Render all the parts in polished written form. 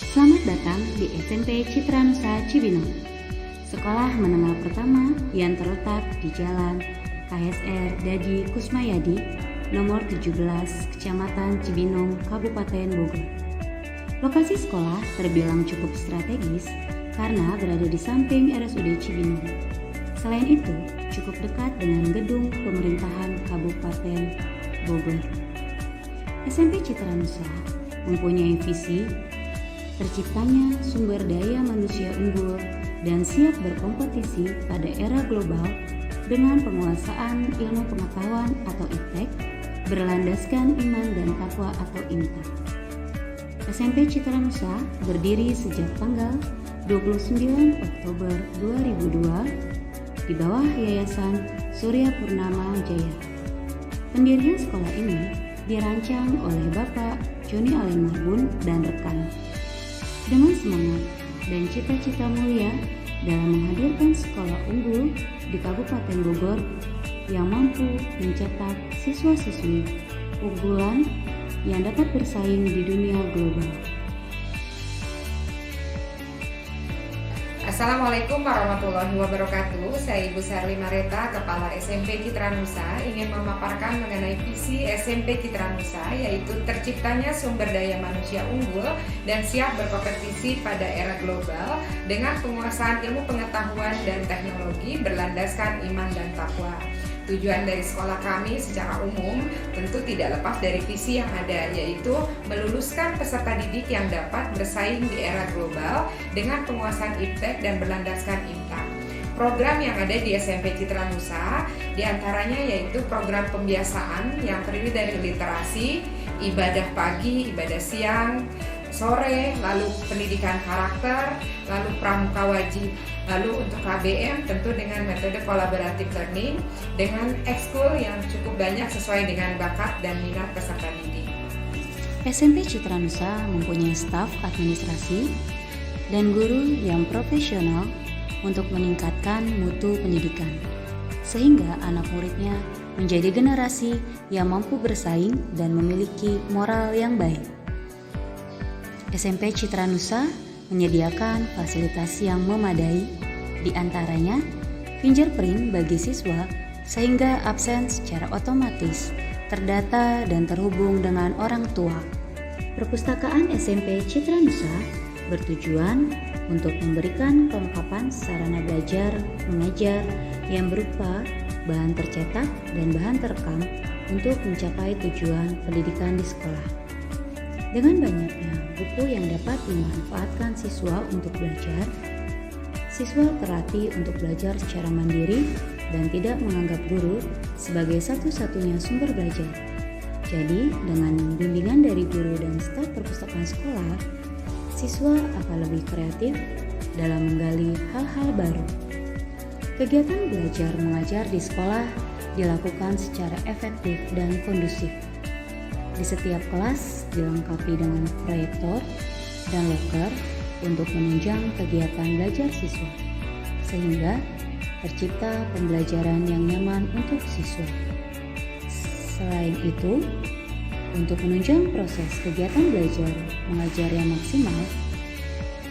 Selamat datang di SMP Citra Nusa Cibinong, sekolah menengah pertama yang terletak di Jalan KSR Dadi Kusmayadi, nomor 17, Kecamatan Cibinong, Kabupaten Bogor. Lokasi sekolah terbilang cukup strategis karena berada di samping RSUD Cibinong. Selain itu, cukup dekat dengan gedung pemerintahan Kabupaten Bogor. SMP Citra Nusa mempunyai visi terciptanya sumber daya manusia unggul dan siap berkompetisi pada era global dengan penguasaan ilmu pengetahuan atau iptek berlandaskan iman dan takwa atau IMTA. SMP Citra Nusa berdiri sejak tanggal 29 Oktober 2002 di bawah Yayasan Surya Purnama Jaya. Pendirian sekolah ini dirancang oleh Bapak Joni Allen Marbun dan rekan. Dengan semangat dan cita-cita mulia dalam menghadirkan sekolah unggul di Kabupaten Bogor yang mampu mencetak siswa-siswi unggulan yang dapat bersaing di dunia global. Assalamualaikum warahmatullahi wabarakatuh. Saya Ibu Sarli Mareta, Kepala SMP Citra Nusa, ingin memaparkan mengenai visi SMP Citra Nusa, yaitu terciptanya sumber daya manusia unggul dan siap berkompetisi pada era global dengan penguasaan ilmu pengetahuan dan teknologi berlandaskan iman dan takwa. Tujuan dari sekolah kami secara umum tentu tidak lepas dari visi yang ada, yaitu meluluskan peserta didik yang dapat bersaing di era global dengan penguasaan iptek dan berlandaskan IMTA. Program yang ada di SMP Citra Nusa diantaranya yaitu program pembiasaan yang terdiri dari literasi, ibadah pagi, ibadah siang, sore, lalu pendidikan karakter, lalu pramuka wajib. Lalu untuk KBM tentu dengan metode collaborative learning dengan ekskul yang cukup banyak sesuai dengan bakat dan minat peserta didik. SMP Citra Nusa mempunyai staf administrasi dan guru yang profesional untuk meningkatkan mutu pendidikan, sehingga anak muridnya menjadi generasi yang mampu bersaing dan memiliki moral yang baik. SMP Citra Nusa menyediakan fasilitas yang memadai, di antaranya fingerprint bagi siswa sehingga absen secara otomatis terdata dan terhubung dengan orang tua. Perpustakaan SMP Citra Nusa bertujuan untuk memberikan kelengkapan sarana belajar mengajar yang berupa bahan tercetak dan bahan terekam untuk mencapai tujuan pendidikan di sekolah. Dengan banyaknya buku yang dapat dimanfaatkan siswa untuk belajar, siswa terlatih untuk belajar secara mandiri dan tidak menganggap guru sebagai satu-satunya sumber belajar. Jadi, dengan bimbingan dari guru dan staf perpustakaan sekolah, siswa akan lebih kreatif dalam menggali hal-hal baru. Kegiatan belajar mengajar di sekolah dilakukan secara efektif dan kondusif. Di setiap kelas dilengkapi dengan proyektor dan loker untuk menunjang kegiatan belajar siswa, sehingga tercipta pembelajaran yang nyaman untuk siswa. Selain itu, untuk menunjang proses kegiatan belajar mengajar yang maksimal,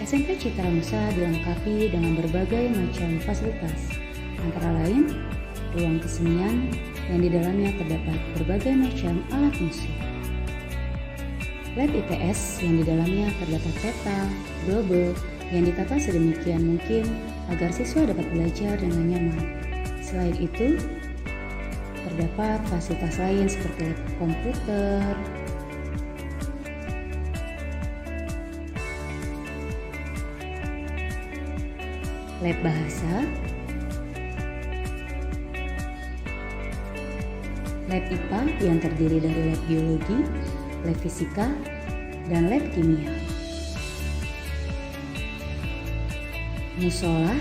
SMP Citra Nusa dilengkapi dengan berbagai macam fasilitas, antara lain ruang kesenian yang di dalamnya terdapat berbagai macam alat musik, lab IPS yang di dalamnya terdapat peta, globe yang ditata sedemikian mungkin agar siswa dapat belajar dengan nyaman. Selain itu, terdapat fasilitas lain seperti lab komputer, lab bahasa, lab IPA yang terdiri dari lab biologi, lab fisika, dan lab kimia, musola,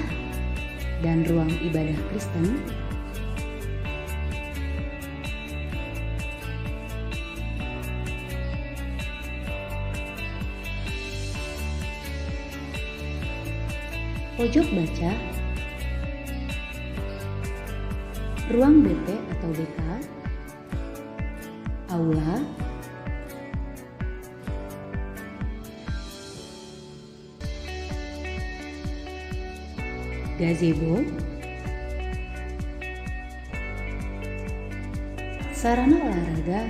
dan ruang ibadah Kristen, pojok baca, ruang BP atau BK, aula, gazebo, sarana olahraga,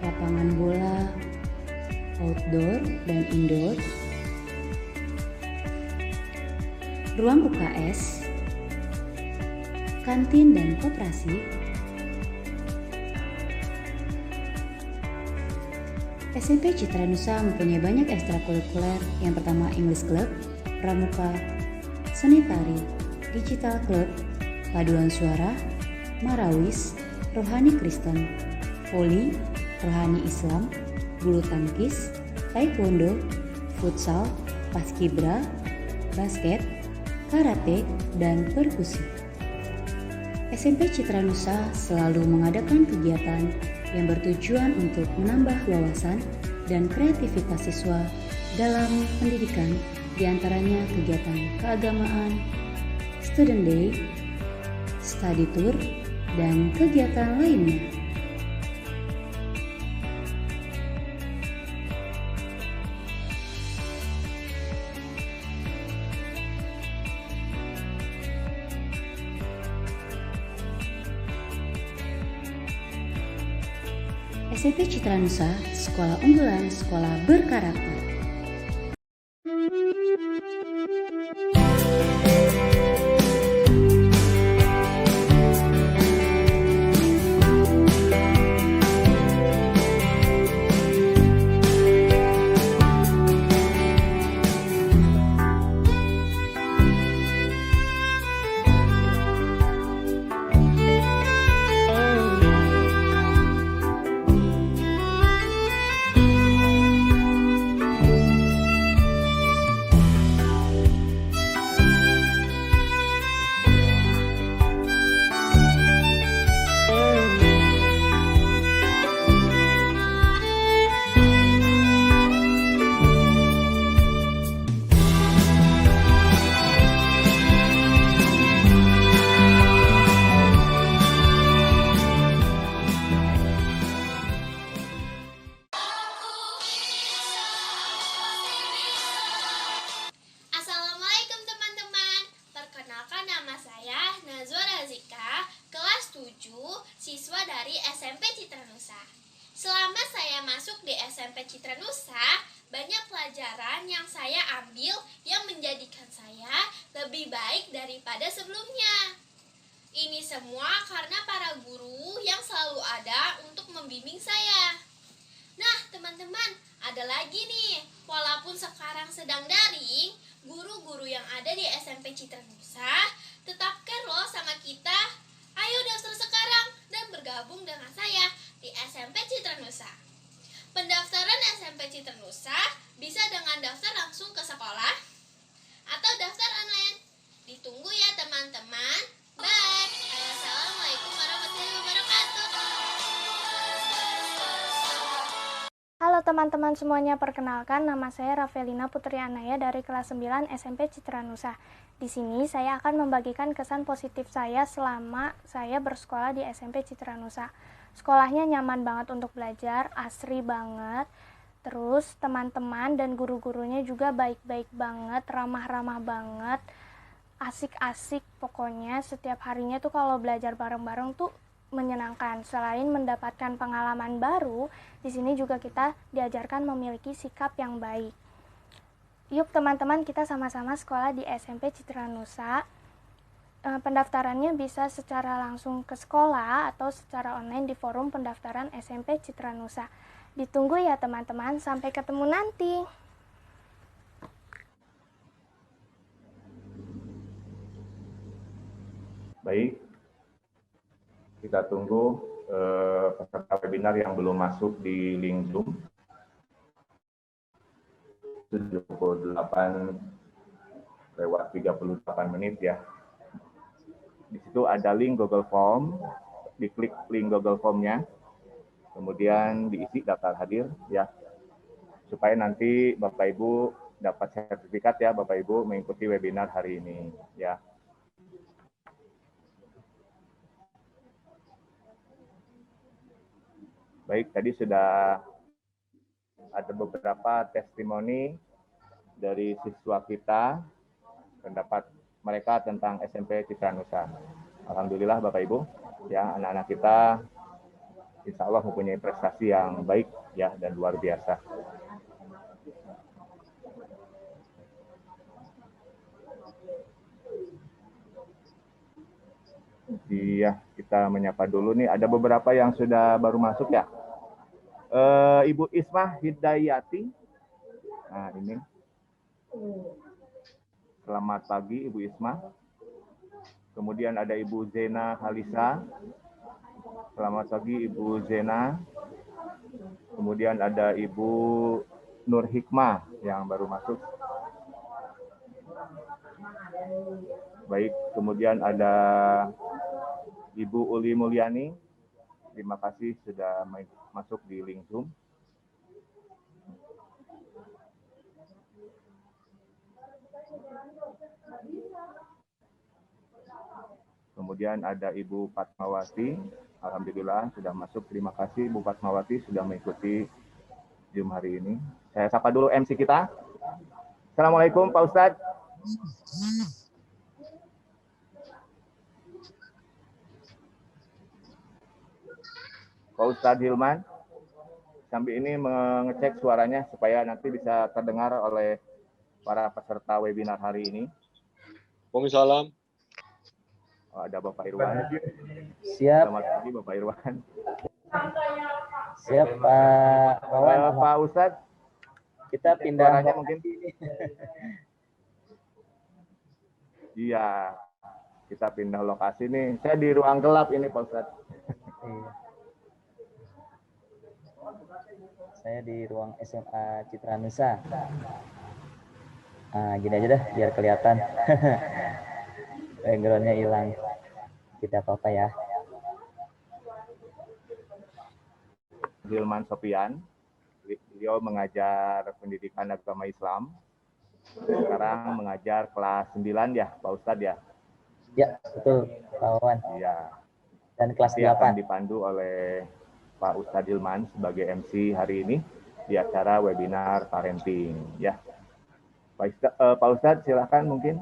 lapangan bola, outdoor dan indoor, ruang UKS, kantin dan koperasi, SMP Citra Nusa mempunyai banyak ekstrakurikuler. Yang pertama English Club, Pramuka, Seni Tari, Digital Club, Paduan Suara, Marawis, Rohani Kristen, Voli, Rohani Islam, Bulu Tangkis, Taekwondo, Futsal, Paskibra, Basket, Karate, dan Perkusi. SMP Citra Nusa selalu mengadakan kegiatan yang bertujuan untuk menambah wawasan dan kreativitas siswa dalam pendidikan, diantaranya kegiatan keagamaan, student day, study tour, dan kegiatan lainnya. SMP Citra Nusa, sekolah unggulan, sekolah berkarakter. Assalamualaikum teman-teman. Perkenalkan nama saya Nazwa Razika, kelas 7, siswa dari SMP Citra Nusa. Selama saya masuk di SMP Citra Nusa, banyak pelajaran yang saya ambil yang menjadikan saya lebih baik daripada sebelumnya. Ini semua karena para guru yang selalu ada untuk membimbing saya. Nah, teman-teman, ada lagi nih. Walaupun sekarang sedang daring, guru-guru yang ada di SMP Citra Nusa tetap care loh sama kita. Ayo daftar sekarang dan bergabung dengan saya di SMP Citra Nusa. Pendaftaran SMP Citra Nusa bisa dengan daftar langsung ke sekolah atau daftar online. Ditunggu ya teman-teman. Bye. Assalamualaikum warahmatullahi wabarakatuh. Halo teman-teman semuanya, perkenalkan nama saya Rafelina Putri Anaya dari kelas 9 SMP Citra Nusa. Di sini saya akan membagikan kesan positif saya selama saya bersekolah di SMP Citra Nusa. Sekolahnya nyaman banget untuk belajar, asri banget. Terus teman-teman dan guru-gurunya juga baik-baik banget, ramah-ramah banget, asik-asik pokoknya. Setiap harinya tuh kalau belajar bareng-bareng tuh menyenangkan. Selain mendapatkan pengalaman baru, di sini juga kita diajarkan memiliki sikap yang baik. Yuk teman-teman, kita sama-sama sekolah di SMP Citra Nusa. Pendaftarannya bisa secara langsung ke sekolah atau secara online di forum pendaftaran SMP Citra Nusa. Ditunggu ya teman-teman, sampai ketemu nanti. Baik, kita tunggu peserta webinar yang belum masuk di link Zoom. 78:38 ya. Di situ ada link Google Form, diklik link Google Form-nya, kemudian diisi daftar hadir ya, supaya nanti Bapak Ibu dapat sertifikat ya Bapak Ibu mengikuti webinar hari ini ya. Baik, tadi sudah ada beberapa testimoni dari siswa kita, pendapat mereka tentang SMP Citranusa. Alhamdulillah Bapak Ibu, ya anak-anak kita insya Allah mempunyai prestasi yang baik ya dan luar biasa. Iya, kita menyapa dulu nih. Ada beberapa yang sudah baru masuk ya. Ibu Ismah Hidayati. Nah ini. Selamat pagi Ibu Ismah. Kemudian ada Ibu Zena Halisa. Selamat pagi Ibu Zena. Kemudian ada Ibu Nur Hikmah yang baru masuk. Baik, kemudian ada Ibu Uli Mulyani. Terima kasih sudah masuk di link Zoom. Kemudian ada Ibu Fatmawati. Alhamdulillah sudah masuk. Terima kasih Bu Fatmawati sudah mengikuti Zoom hari ini. Saya sapa dulu MC kita. Assalamualaikum Pak Ustadz. Pak Ustadz Hilman. Sambil ini mengecek suaranya supaya nanti bisa terdengar oleh para peserta webinar hari ini. Waalaikumsalam. Oh, ada Bapak Irwan. Siap. Selamat pagi Bapak Irwan. Siap Pak Wawan. Pak Ustadz, kita pindah suaranya mungkin. Iya, kita pindah lokasi nih. Saya di ruang gelap ini Pak Ustadz. Iya. Saya di ruang SMA Citranusa. Nah, gini aja dah biar kelihatan. Background-nya hilang. Tidak apa-apa ya. Hilman Sofian, beliau mengajar pendidikan agama Islam. Sekarang mengajar kelas 9 ya, Pak Ustadz ya? Ya, betul, Pak Wawan. Iya. Dan kelas Dia 8. akan dipandu oleh Pak Ustadz Hilman sebagai MC hari ini di acara webinar parenting ya. Pak Ustadz silakan mungkin.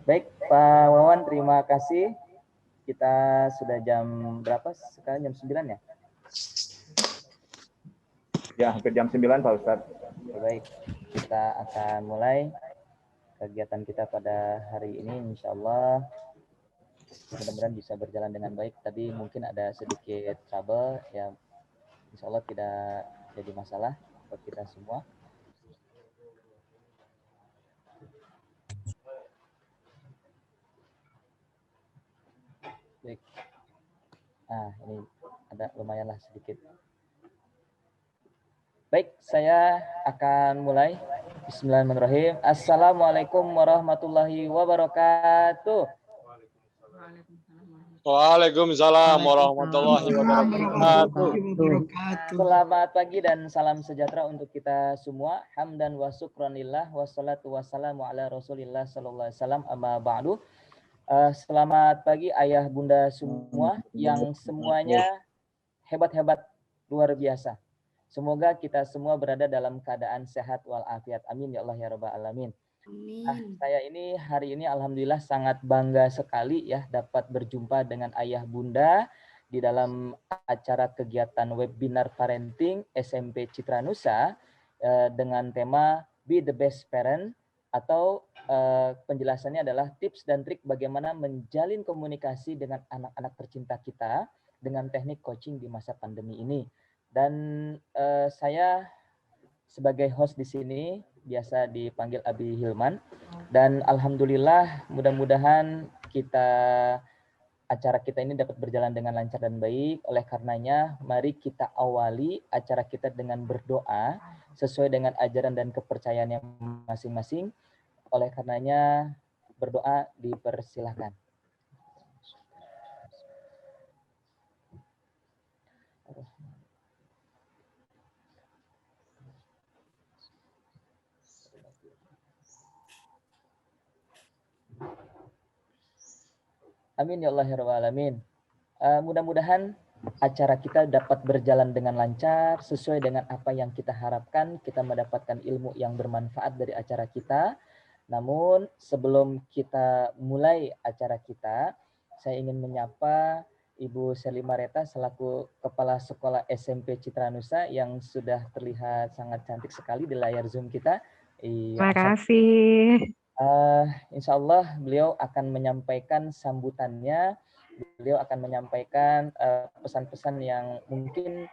Baik, Pak Wawan, terima kasih. Kita sudah jam berapa? Sekarang jam 9 ya? Ya, hampir jam 9 Pak Ustadz. Baik, kita akan mulai kegiatan kita pada hari ini. Insya Allah mudah-mudahan bisa berjalan dengan baik. Tadi mungkin ada sedikit trouble, ya insya Allah tidak jadi masalah buat kita semua. Baik. Nah, ini ada lumayanlah sedikit. Baik, saya akan mulai. Bismillahirrahmanirrahim. Assalamualaikum warahmatullahi wabarakatuh. Waalaikumsalam warahmatullahi wabarakatuh. Selamat pagi dan salam sejahtera untuk kita semua. Hamdan wa syukranillah wassalatu wassalamu ala Rasulillah sallallahu alaihi wasallam amma ba'du. Selamat pagi ayah bunda semua yang semuanya hebat-hebat luar biasa. Semoga kita semua berada dalam keadaan sehat walafiat. Amin ya Allah ya rabbal alamin. Saya ini hari ini alhamdulillah sangat bangga sekali ya dapat berjumpa dengan ayah bunda di dalam acara kegiatan webinar parenting SMP Citranusa dengan tema Be the Best Parent, atau penjelasannya adalah tips dan trik bagaimana menjalin komunikasi dengan anak-anak tercinta kita dengan teknik coaching di masa pandemi ini. Dan saya sebagai host di sini biasa dipanggil Abi Hilman, dan alhamdulillah mudah-mudahan acara kita ini dapat berjalan dengan lancar dan baik. Oleh karenanya mari kita awali acara kita dengan berdoa sesuai dengan ajaran dan kepercayaan yang masing-masing. Oleh karenanya berdoa dipersilahkan. Amin ya Allah ya Rabbal Alamin. Mudah-mudahan acara kita dapat berjalan dengan lancar sesuai dengan apa yang kita harapkan. Kita mendapatkan ilmu yang bermanfaat dari acara kita. Namun sebelum kita mulai acara kita, saya ingin menyapa Ibu Sherly Mareta selaku Kepala Sekolah SMP Citra Nusa yang sudah terlihat sangat cantik sekali di layar Zoom kita. Terima kasih. Insya Allah beliau akan menyampaikan sambutannya, beliau akan menyampaikan pesan-pesan yang mungkin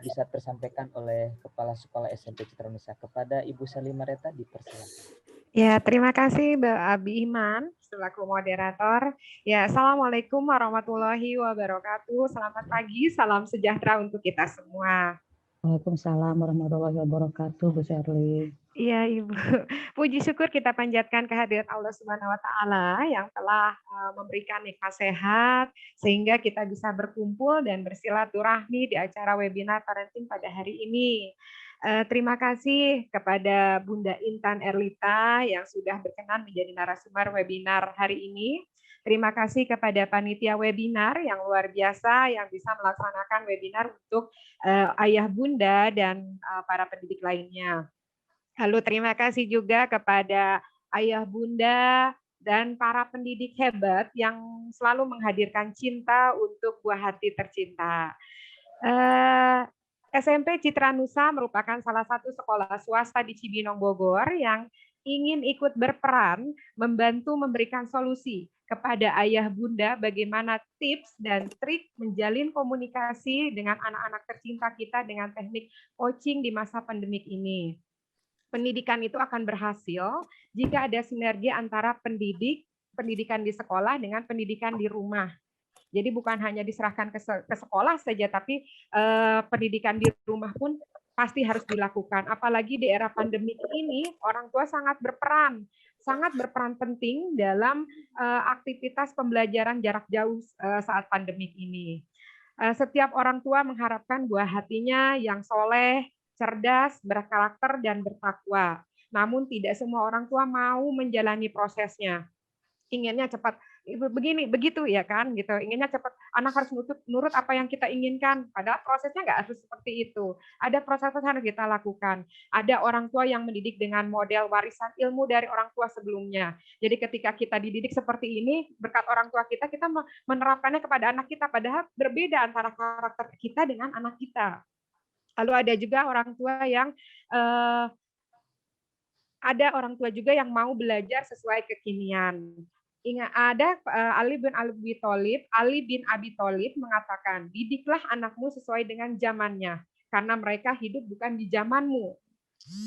bisa tersampaikan oleh Kepala Sekolah SMP Citra Nusa. Kepada Ibu Sherly Mareta dipersilakan. Ya, terima kasih Mbak Abi Iman selaku moderator. Ya, Assalamualaikum warahmatullahi wabarakatuh. Selamat pagi, salam sejahtera untuk kita semua. Waalaikumsalam warahmatullahi wabarakatuh, Bu Sherly. Iya, Ibu. Puji syukur kita panjatkan kehadirat Allah Subhanahu wa taala yang telah memberikan nikmat sehat sehingga kita bisa berkumpul dan bersilaturahmi di acara webinar parenting pada hari ini. Terima kasih kepada Bunda Intan Erlita yang sudah berkenan menjadi narasumber webinar hari ini. Terima kasih kepada panitia webinar yang luar biasa yang bisa melaksanakan webinar untuk ayah bunda dan para pendidik lainnya. Lalu terima kasih juga kepada ayah bunda dan para pendidik hebat yang selalu menghadirkan cinta untuk buah hati tercinta. SMP Citra Nusa merupakan salah satu sekolah swasta di Cibinong, Bogor yang ingin ikut berperan membantu memberikan solusi kepada ayah bunda bagaimana tips dan trik menjalin komunikasi dengan anak-anak tercinta kita dengan teknik coaching di masa pandemik ini. Pendidikan itu akan berhasil jika ada sinergi antara pendidikan di sekolah dengan pendidikan di rumah. Jadi bukan hanya diserahkan ke sekolah saja, tapi pendidikan di rumah pun pasti harus dilakukan. Apalagi di era pandemik ini, orang tua sangat berperan penting dalam aktivitas pembelajaran jarak jauh saat pandemik ini. Setiap orang tua mengharapkan buah hatinya yang soleh, cerdas, berkarakter, dan bertakwa. Namun tidak semua orang tua mau menjalani prosesnya. Inginnya cepat begitu ya kan gitu, inginnya cepat, anak harus nurut apa yang kita inginkan, padahal prosesnya nggak harus seperti itu. Ada proses yang harus kita lakukan. Ada orang tua yang mendidik dengan model warisan ilmu dari orang tua sebelumnya. Jadi ketika kita dididik seperti ini berkat orang tua kita menerapkannya kepada anak kita, padahal berbeda antara karakter kita dengan anak kita. Lalu ada juga orang tua yang mau belajar sesuai kekinian. Ingat, ada Ali bin Abi Thalib mengatakan, didiklah anakmu sesuai dengan zamannya, karena mereka hidup bukan di zamanmu.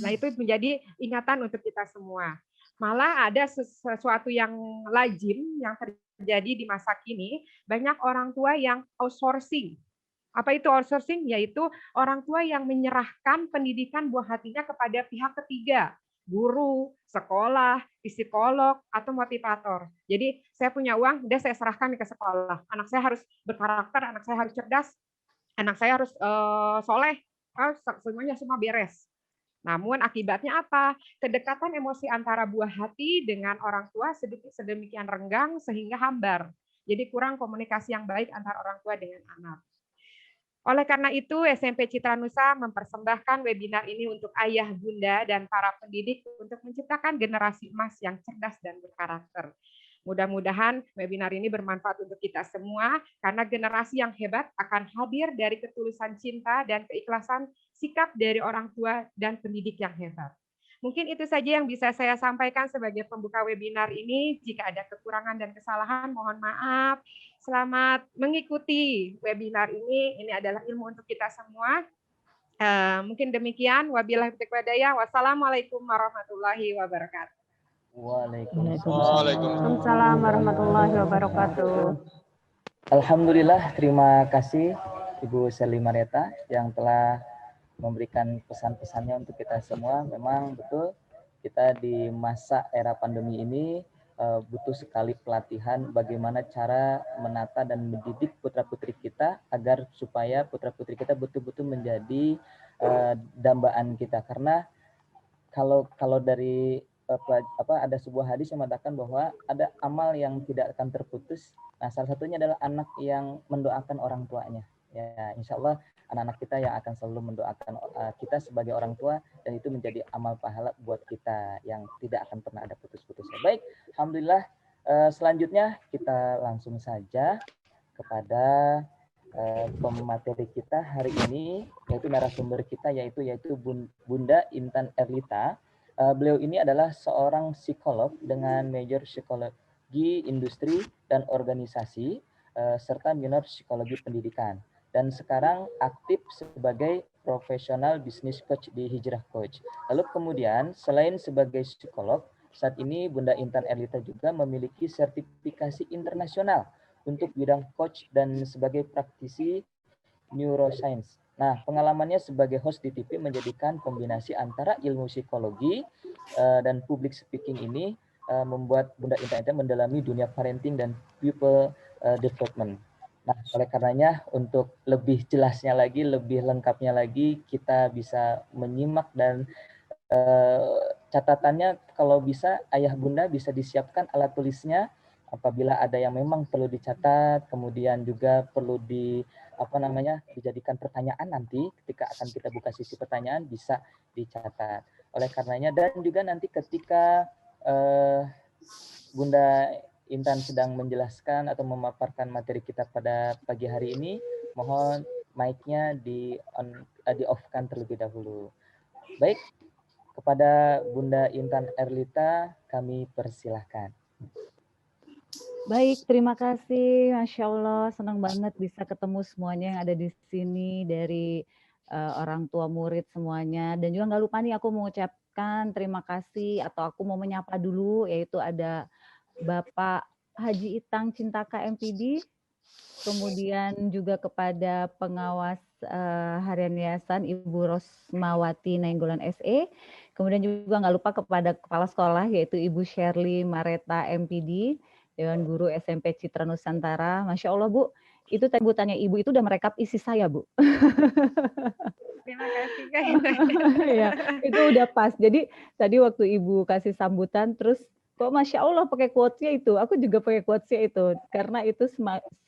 Nah, itu menjadi ingatan untuk kita semua. Malah ada sesuatu yang lazim yang terjadi di masa kini, banyak orang tua yang outsourcing. Apa itu outsourcing? Yaitu orang tua yang menyerahkan pendidikan buah hatinya kepada pihak ketiga, guru, sekolah, psikolog, atau motivator. Jadi saya punya uang, udah saya serahkan ke sekolah. Anak saya harus berkarakter, anak saya harus cerdas, anak saya harus soleh, semuanya semua beres. Namun akibatnya apa? Kedekatan emosi antara buah hati dengan orang tua sedemikian renggang sehingga hambar. Jadi kurang komunikasi yang baik antara orang tua dengan anak. Oleh karena itu, SMP Citra Nusa mempersembahkan webinar ini untuk ayah, bunda, dan para pendidik untuk menciptakan generasi emas yang cerdas dan berkarakter. Mudah-mudahan webinar ini bermanfaat untuk kita semua, karena generasi yang hebat akan hadir dari ketulusan cinta dan keikhlasan sikap dari orang tua dan pendidik yang hebat. Mungkin itu saja yang bisa saya sampaikan sebagai pembuka webinar ini. Jika ada kekurangan dan kesalahan, mohon maaf. Selamat mengikuti webinar ini. Ini adalah ilmu untuk kita semua. Mungkin demikian. Wabillahi taufiq walhidayah. Wassalamualaikum warahmatullahi wabarakatuh. Waalaikumsalam warahmatullahi wabarakatuh. Alhamdulillah, terima kasih Ibu Sherly Mareta yang telah memberikan pesan-pesannya untuk kita semua. Memang betul kita di masa era pandemi ini butuh sekali pelatihan bagaimana cara menata dan mendidik putra-putri kita agar supaya putra-putri kita betul-betul menjadi dambaan kita. Karena kalau dari ada sebuah hadis yang mengatakan bahwa ada amal yang tidak akan terputus. Nah, salah satunya adalah anak yang mendoakan orang tuanya. Ya, insya Allah anak-anak kita yang akan selalu mendoakan kita sebagai orang tua, dan itu menjadi amal pahala buat kita yang tidak akan pernah ada putus-putusnya. Baik, alhamdulillah. Selanjutnya kita langsung saja kepada pemateri kita hari ini, yaitu narasumber kita yaitu Bunda Intan Erlita. Beliau ini adalah seorang psikolog dengan major psikologi industri dan organisasi serta minor psikologi pendidikan, dan sekarang aktif sebagai profesional business coach di Hijrah Coach. Lalu kemudian selain sebagai psikolog, saat ini Bunda Intan Erlita juga memiliki sertifikasi internasional untuk bidang coach dan sebagai praktisi neuroscience. Nah, pengalamannya sebagai host di TV menjadikan kombinasi antara ilmu psikologi dan public speaking ini membuat Bunda Intan mendalami dunia parenting dan people development. Nah, oleh karenanya untuk lebih jelasnya lagi, lebih lengkapnya lagi, kita bisa menyimak dan catatannya kalau bisa ayah bunda bisa disiapkan alat tulisnya apabila ada yang memang perlu dicatat, kemudian juga perlu dijadikan pertanyaan nanti ketika akan kita buka sisi pertanyaan bisa dicatat. Oleh karenanya dan juga nanti ketika Bunda Intan sedang menjelaskan atau memaparkan materi kita pada pagi hari ini, mohon mic-nya di off-kan terlebih dahulu. Baik, kepada Bunda Intan Erlita kami persilahkan. Baik, terima kasih. Masya Allah, senang banget bisa ketemu semuanya yang ada di sini dari orang tua murid semuanya. Dan juga nggak lupa nih aku mengucapkan terima kasih atau aku mau menyapa dulu, yaitu ada Bapak Haji Itang Cintaka MPD, kemudian juga kepada pengawas harian yayasan Ibu Rosmawati Nainggolan SE, kemudian juga nggak lupa kepada kepala sekolah yaitu Ibu Shirley Mareta MPD, Dewan Guru SMP Citra Nusantara. Masya Allah Bu, itu tadi Bu tanya Ibu itu udah merekap isi saya Bu. Terima kasih Kak. Ya, itu udah pas. Jadi tadi waktu Ibu kasih sambutan terus kok Masya Allah pakai quotes-nya itu. Aku juga pakai quotes-nya itu. Karena itu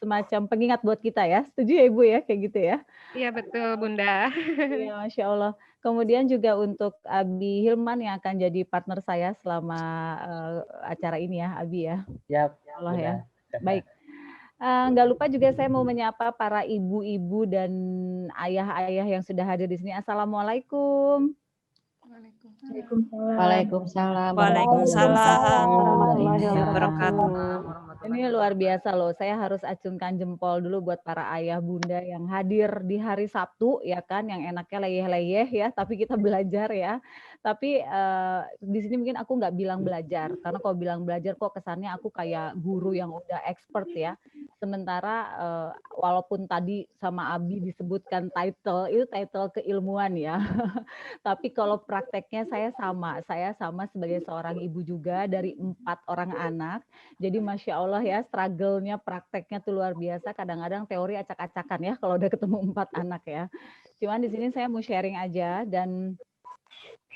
semacam pengingat buat kita ya. Setuju ya Ibu ya? Kayak gitu ya? Iya betul Bunda. Iya Masya Allah. Kemudian juga untuk Abi Hilman yang akan jadi partner saya selama acara ini ya Abi ya. Ya, Allah ya. Baik. Nggak lupa juga saya mau menyapa para ibu-ibu dan ayah-ayah yang sudah hadir di sini. Assalamualaikum. Waalaikumsalam. Waalaikumsalam. Wabarakatuh. Ini luar biasa loh. Saya harus acungkan jempol dulu buat para ayah bunda yang hadir di hari Sabtu ya kan, yang enaknya leyeh-leyeh ya, tapi kita belajar ya. Tapi di sini mungkin aku nggak bilang belajar, karena kalau bilang belajar kok kesannya aku kayak guru yang udah expert ya. Sementara walaupun tadi sama Abi disebutkan title, itu title keilmuan ya. Tapi kalau prakteknya saya sama sebagai seorang ibu juga dari 4 orang anak. Jadi Masya Allah ya, struggle-nya prakteknya tuh luar biasa. Kadang-kadang teori acak-acakan ya kalau udah ketemu 4 anak ya. Cuman di sini saya mau sharing aja, dan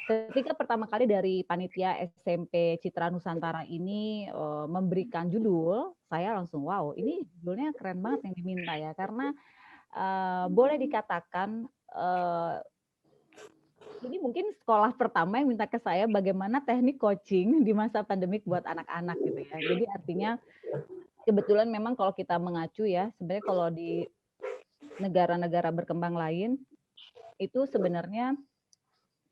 ketika pertama kali dari panitia SMP Citra Nusantara ini memberikan judul, saya langsung wow, ini judulnya keren banget yang diminta ya, karena boleh dikatakan ini mungkin sekolah pertama yang minta ke saya bagaimana teknik coaching di masa pandemik buat anak-anak gitu ya. Jadi artinya kebetulan memang kalau kita mengacu ya, sebenarnya kalau di negara-negara berkembang lain itu sebenarnya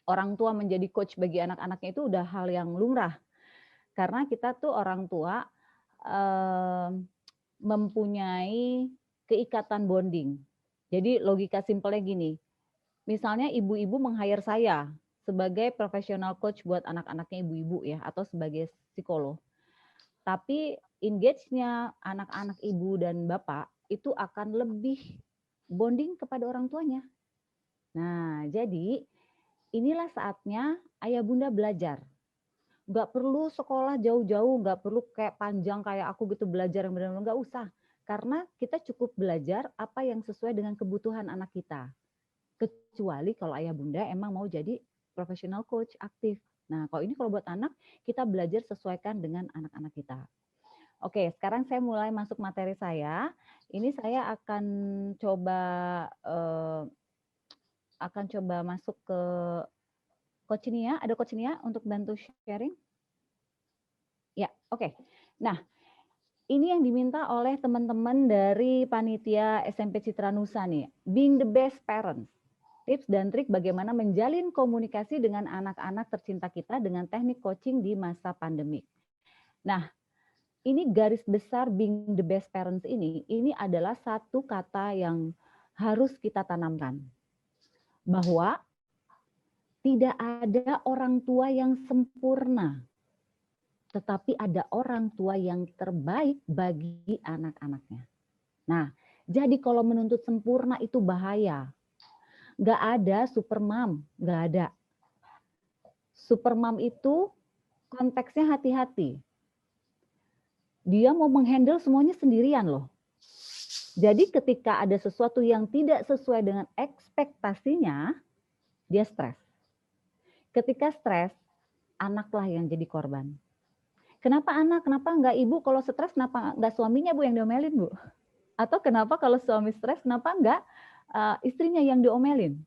orang tua menjadi coach bagi anak-anaknya itu udah hal yang lumrah. Karena kita tuh orang tua mempunyai keikatan bonding. Jadi logika simpelnya gini, misalnya ibu-ibu meng-hire saya sebagai profesional coach buat anak-anaknya ibu-ibu ya, atau sebagai psikolog. Tapi engage-nya anak-anak ibu dan bapak itu akan lebih bonding kepada orang tuanya. Nah, jadi inilah saatnya ayah bunda belajar. Nggak perlu sekolah jauh-jauh, nggak perlu kayak panjang kayak aku gitu belajar yang benar-benar, nggak usah. Karena kita cukup belajar apa yang sesuai dengan kebutuhan anak kita. Kecuali kalau ayah bunda emang mau jadi professional coach aktif. Nah, kalau buat anak, kita belajar sesuaikan dengan anak-anak kita. Oke, sekarang saya mulai masuk materi saya. Ini saya akan coba masuk ke Coach Nia. Ada Coach Nia untuk bantu sharing? Ya, oke. Nah, ini yang diminta oleh teman-teman dari panitia SMP Citra Nusa nih, being the best parents. Tips dan trik bagaimana menjalin komunikasi dengan anak-anak tercinta kita dengan teknik coaching di masa pandemik. Nah, ini garis besar being the best parents ini adalah satu kata yang harus kita tanamkan. Bahwa tidak ada orang tua yang sempurna. Tetapi ada orang tua yang terbaik bagi anak-anaknya. Nah, jadi kalau menuntut sempurna itu bahaya. Nggak ada super mom, nggak ada. Super mom itu konteksnya hati-hati. Dia mau menghandle semuanya sendirian loh. Jadi ketika ada sesuatu yang tidak sesuai dengan ekspektasinya, dia stres. Ketika stres, anaklah yang jadi korban. Kenapa anak? Kenapa nggak ibu kalau stres? Kenapa nggak suaminya bu yang diomelin bu? Atau kenapa kalau suami stres? Kenapa nggak istrinya yang diomelin?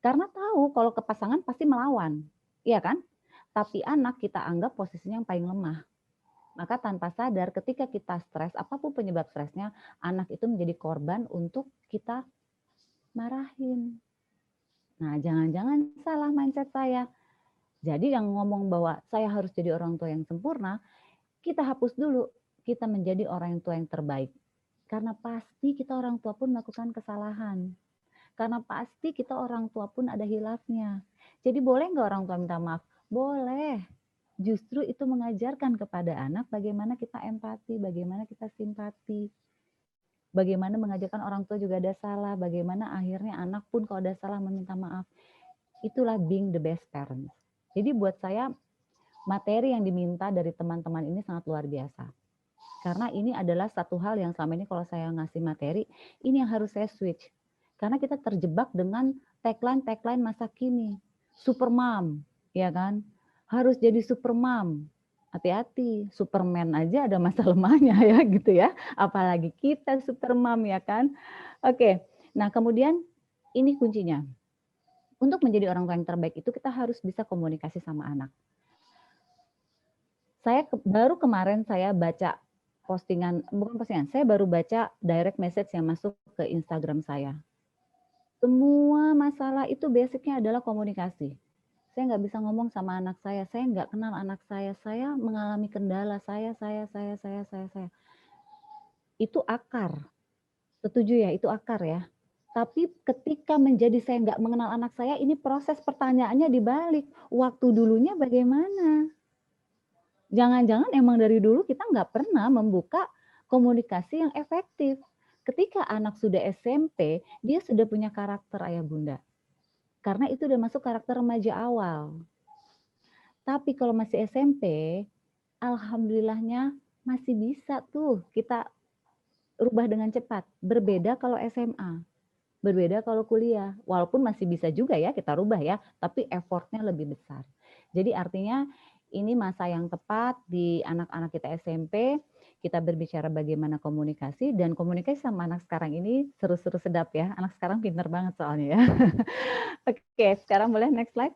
Karena tahu kalau ke pasangan pasti melawan, iya kan? Tapi anak kita anggap posisinya yang paling lemah. Maka tanpa sadar ketika kita stres, apapun penyebab stresnya, anak itu menjadi korban untuk kita marahin. Nah, jangan-jangan salah mindset saya. Jadi yang ngomong bahwa saya harus jadi orang tua yang sempurna, kita hapus dulu. Kita menjadi orang tua yang terbaik. Karena pasti kita orang tua pun melakukan kesalahan. Karena pasti kita orang tua pun ada hilafnya. Jadi boleh nggak orang tua minta maaf? Boleh. Justru itu mengajarkan kepada anak bagaimana kita empati, bagaimana kita simpati. Bagaimana mengajarkan orang tua juga ada salah, bagaimana akhirnya anak pun kalau ada salah meminta maaf. Itulah being the best parents. Jadi buat saya materi yang diminta dari teman-teman ini sangat luar biasa. Karena ini adalah satu hal yang selama ini kalau saya ngasih materi, ini yang harus saya switch. Karena kita terjebak dengan tagline masa kini. Super mom, ya kan? Harus jadi super mom. Hati-hati, Superman aja ada masa lemahnya ya gitu ya. Apalagi kita super mom ya kan. Oke, nah kemudian ini kuncinya. Untuk menjadi orang tua yang terbaik itu kita harus bisa komunikasi sama anak. Baru kemarin saya baca saya baru baca direct message yang masuk ke Instagram saya. Semua masalah itu basicnya adalah komunikasi. Saya nggak bisa ngomong sama anak saya nggak kenal anak saya mengalami kendala, saya. Itu akar. Setuju ya, itu akar ya. Tapi ketika menjadi saya nggak mengenal anak saya, ini proses pertanyaannya dibalik. Waktu dulunya bagaimana? Jangan-jangan emang dari dulu kita nggak pernah membuka komunikasi yang efektif. Ketika anak sudah SMP, dia sudah punya karakter ayah bunda. Karena itu udah masuk karakter remaja awal. Tapi kalau masih SMP, alhamdulillahnya masih bisa tuh kita rubah dengan cepat. Berbeda kalau SMA, berbeda kalau kuliah. Walaupun masih bisa juga ya kita rubah ya, tapi effortnya lebih besar. Jadi artinya ini masa yang tepat di anak-anak kita SMP, kita berbicara bagaimana komunikasi, dan komunikasi sama anak sekarang ini seru-seru sedap ya. Anak sekarang pinter banget soalnya ya. Oke, sekarang boleh next slide.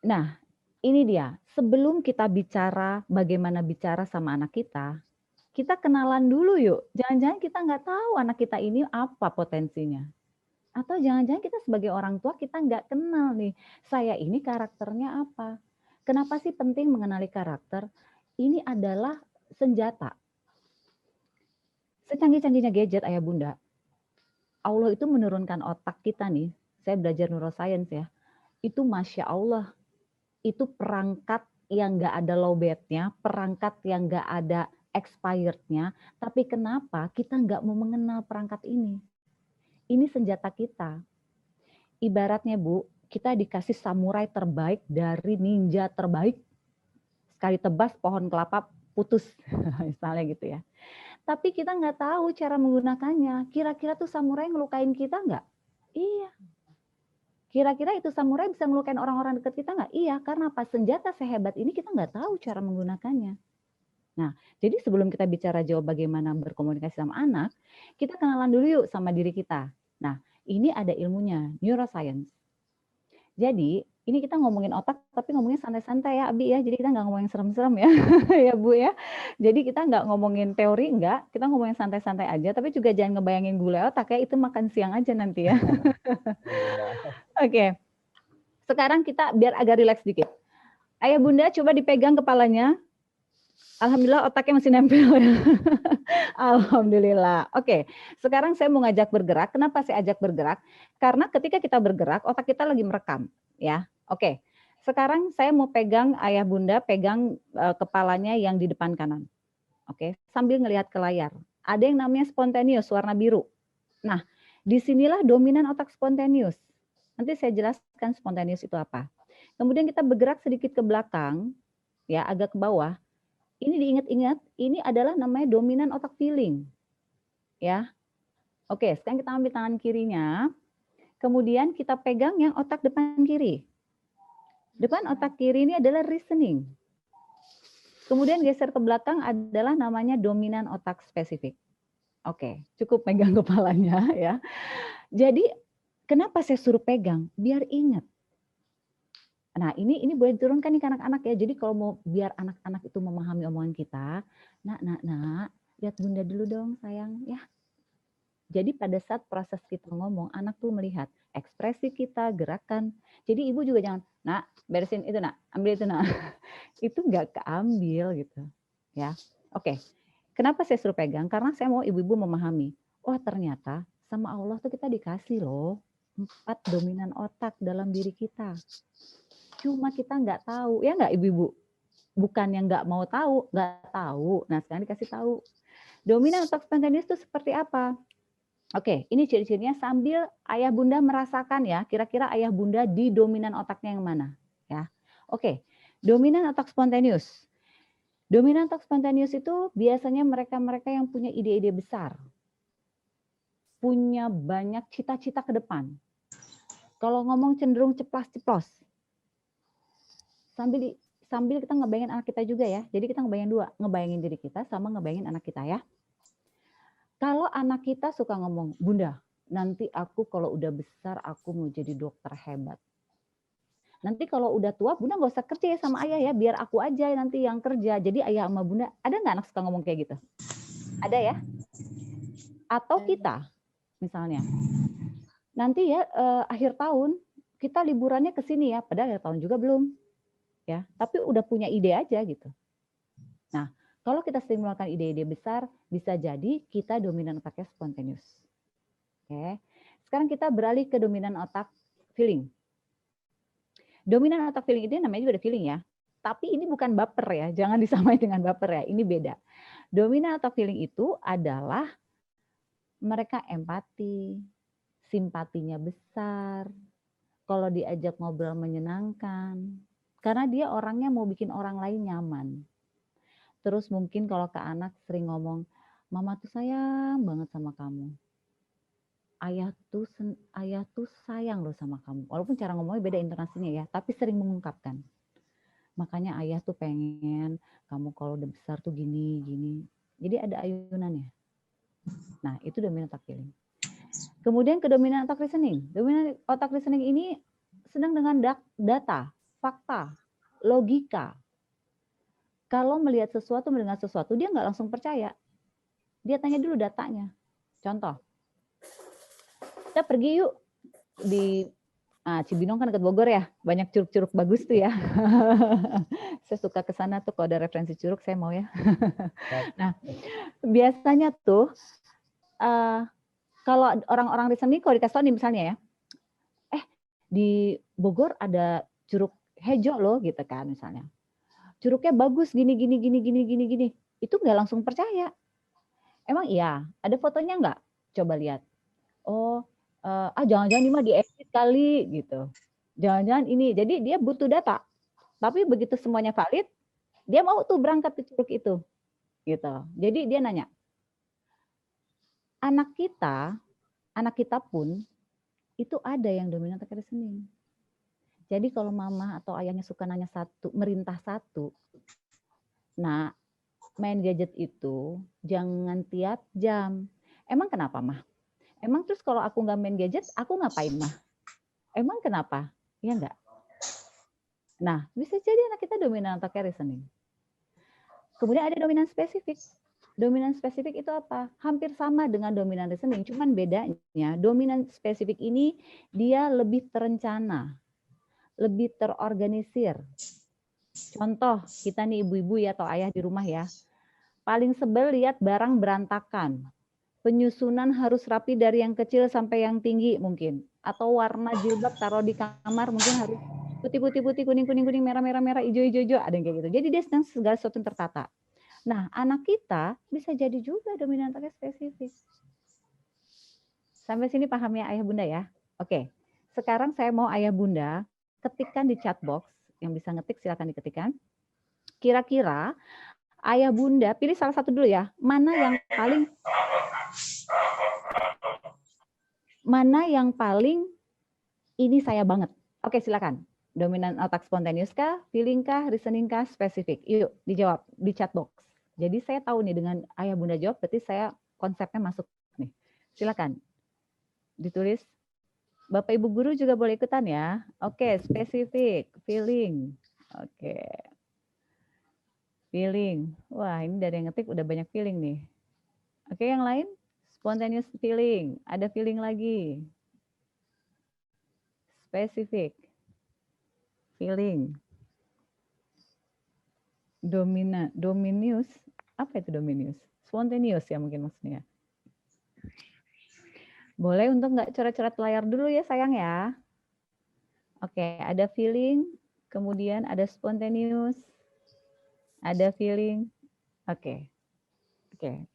Nah, ini dia. Sebelum kita bicara bagaimana bicara sama anak kita kenalan dulu yuk. Jangan-jangan kita nggak tahu anak kita ini apa potensinya. Atau jangan-jangan kita sebagai orang tua kita nggak kenal nih, saya ini karakternya apa. Kenapa sih penting mengenali karakter? Ini adalah senjata. Secanggih-canggihnya gadget ayah bunda, Allah itu menurunkan otak kita nih, saya belajar neuroscience ya, itu Masya Allah, itu perangkat yang nggak ada lowbatnya, perangkat yang nggak ada expirednya, tapi kenapa kita nggak mau mengenal perangkat ini? Ini senjata kita. Ibaratnya Bu, kita dikasih samurai terbaik dari ninja terbaik. Sekali tebas pohon kelapa putus, misalnya gitu ya. Tapi kita nggak tahu cara menggunakannya. Kira-kira tuh samurai ngelukain kita nggak? Iya. Kira-kira itu samurai bisa ngelukain orang-orang dekat kita nggak? Iya, karena pas senjata sehebat ini kita nggak tahu cara menggunakannya. Nah, jadi sebelum kita bicara jawab bagaimana berkomunikasi sama anak, kita kenalan dulu yuk sama diri kita. Nah, ini ada ilmunya, neuroscience. Jadi, ini kita ngomongin otak, tapi ngomongin santai-santai ya, Abi ya. Jadi kita nggak ngomongin serem-serem ya, ya Bu ya. Jadi kita nggak ngomongin teori, nggak. Kita ngomongin santai-santai aja, tapi juga jangan ngebayangin gulai otak ya, itu makan siang aja nanti ya. Oke, sekarang kita biar agak rileks dikit. Ayah Bunda coba dipegang kepalanya. Alhamdulillah otaknya masih nempel. Alhamdulillah. Oke, sekarang saya mau ngajak bergerak. Kenapa saya ajak bergerak? Karena ketika kita bergerak, otak kita lagi merekam. Ya, oke. Sekarang saya mau pegang ayah bunda, pegang kepalanya yang di depan kanan. Oke, sambil ngelihat ke layar. Ada yang namanya spontaneous, warna biru. Nah, disinilah dominan otak spontaneous. Nanti saya jelaskan spontaneous itu apa. Kemudian kita bergerak sedikit ke belakang, ya agak ke bawah. Ini diingat-ingat, ini adalah namanya dominan otak feeling. Ya. Oke, sekarang kita ambil tangan kirinya. Kemudian kita pegang yang otak depan kiri. Depan otak kiri ini adalah reasoning. Kemudian geser ke belakang adalah namanya dominan otak spesifik. Oke, cukup pegang kepalanya ya. Jadi, kenapa saya suruh pegang? Biar ingat. Nah, ini boleh diturunkan nih ke anak-anak ya. Jadi kalau mau biar anak-anak itu memahami omongan kita, nak, lihat bunda dulu dong sayang ya. Jadi pada saat proses kita ngomong, anak tuh melihat ekspresi kita, gerakan. Jadi ibu juga jangan, nak beresin itu nak, ambil itu nak. Itu nggak keambil gitu ya. Oke, kenapa saya suruh pegang? Karena saya mau ibu-ibu memahami. Oh ternyata sama Allah tuh kita dikasih loh 4 dominan otak dalam diri kita. Cuma kita nggak tahu, ya nggak ibu-ibu? Bukan yang nggak mau tahu, nggak tahu. Nah sekarang dikasih tahu. Dominan otak spontaneous itu seperti apa? Oke, ini ciri-cirinya sambil ayah bunda merasakan ya, kira-kira ayah bunda di dominan otaknya yang mana? Ya, oke. Dominan otak spontaneous. Dominan otak spontaneous itu biasanya mereka-mereka yang punya ide-ide besar, punya banyak cita-cita ke depan. Kalau ngomong cenderung ceplas-ceplos. Sambil kita ngebayangin anak kita juga ya. Jadi kita ngebayangin dua, ngebayangin diri kita sama ngebayangin anak kita ya. Kalau anak kita suka ngomong, bunda, nanti aku kalau udah besar aku mau jadi dokter hebat. Nanti kalau udah tua, bunda nggak usah kerja ya sama ayah ya, biar aku aja nanti yang kerja. Jadi ayah sama bunda, ada nggak anak suka ngomong kayak gitu? Ada ya? Atau kita, misalnya, nanti ya akhir tahun kita liburannya ke sini ya, padahal akhir tahun juga belum. Ya, tapi udah punya ide aja gitu. Nah, kalau kita sering melakukan ide-ide besar, bisa jadi kita dominan otaknya spontaneous. Oke. Sekarang kita beralih ke dominan otak feeling. Dominan otak feeling itu namanya juga ada feeling ya. Tapi ini bukan baper ya, jangan disamain dengan baper ya, ini beda. Dominan otak feeling itu adalah mereka empati, simpatinya besar, kalau diajak ngobrol menyenangkan, karena dia orangnya mau bikin orang lain nyaman. Terus mungkin kalau ke anak sering ngomong, mama tuh sayang banget sama kamu. Ayah tuh sayang loh sama kamu. Walaupun cara ngomongnya beda intonasinya ya, tapi sering mengungkapkan. Makanya ayah tuh pengen kamu kalau udah besar tuh gini. Jadi ada ayunannya. Nah, itu dominan otak feeling. Kemudian ke dominan otak reasoning. Dominan otak reasoning ini sedang dengan data, fakta, logika. Kalau melihat sesuatu, mendengar sesuatu, dia nggak langsung percaya. Dia tanya dulu datanya. Contoh, kita pergi yuk di Cibinong kan dekat Bogor ya, banyak curug-curug bagus tuh ya. Saya suka ke sana tuh kalau ada referensi curug saya mau ya. Nah, biasanya tuh kalau orang-orang reasoning kalau dikasih tahu nih misalnya ya, di Bogor ada curug hejo loh gitu kan misalnya. Curugnya bagus gini. Itu nggak langsung percaya. Emang iya, ada fotonya nggak? Coba lihat. Oh, jangan-jangan ini mah diedit kali gitu. Jangan-jangan ini. Jadi dia butuh data. Tapi begitu semuanya valid, dia mau tuh berangkat ke curug itu. Gitu. Jadi dia nanya, anak kita pun itu ada yang dominan attack reasoning. Jadi kalau mama atau ayahnya suka nanya satu, merintah satu, nah main gadget itu jangan tiap jam. Emang kenapa, Mah? Emang terus kalau aku nggak main gadget, aku ngapain, Mah? Emang kenapa? Ya enggak? Nah, bisa jadi anak kita dominan attack reasoning. Kemudian ada dominan spesifik. Dominan spesifik itu apa? Hampir sama dengan dominan reasoning, cuman bedanya dominan spesifik ini dia lebih terencana, lebih terorganisir. Contoh, kita nih ibu-ibu ya atau ayah di rumah ya, paling sebel lihat barang berantakan. Penyusunan harus rapi dari yang kecil sampai yang tinggi mungkin. Atau warna jilbab taruh di kamar mungkin harus putih, kuning, merah, hijau, ada yang kayak gitu. Jadi dia sedang segala sesuatu yang tertata. Nah, anak kita bisa jadi juga dominan attack spesifik. Sampai sini paham ya ayah bunda ya? Oke, sekarang saya mau ayah bunda ketikkan di chat box, yang bisa ngetik silakan diketikkan. Kira-kira ayah bunda pilih salah satu dulu ya, mana yang paling ini saya banget. Oke, silakan. Dominan otak spontaneous kah, feeling kah, reasoning kah, spesifik? Yuk dijawab di chat box. Jadi saya tahu nih dengan ayah bunda jawab, berarti saya konsepnya masuk nih. Silakan ditulis. Bapak Ibu guru juga boleh ikutan ya. Oke, spesifik, feeling. Oke. Feeling. Wah, ini dari yang ngetik udah banyak feeling nih. Oke, yang lain? Spontaneous feeling. Ada feeling lagi. Spesifik. Feeling. Dominius. Apa itu dominius? Spontaneous ya mungkin maksudnya. Boleh untuk nggak coret-coret layar dulu ya sayang ya. Oke, ada feeling, kemudian ada spontaneous, ada feeling. Oke,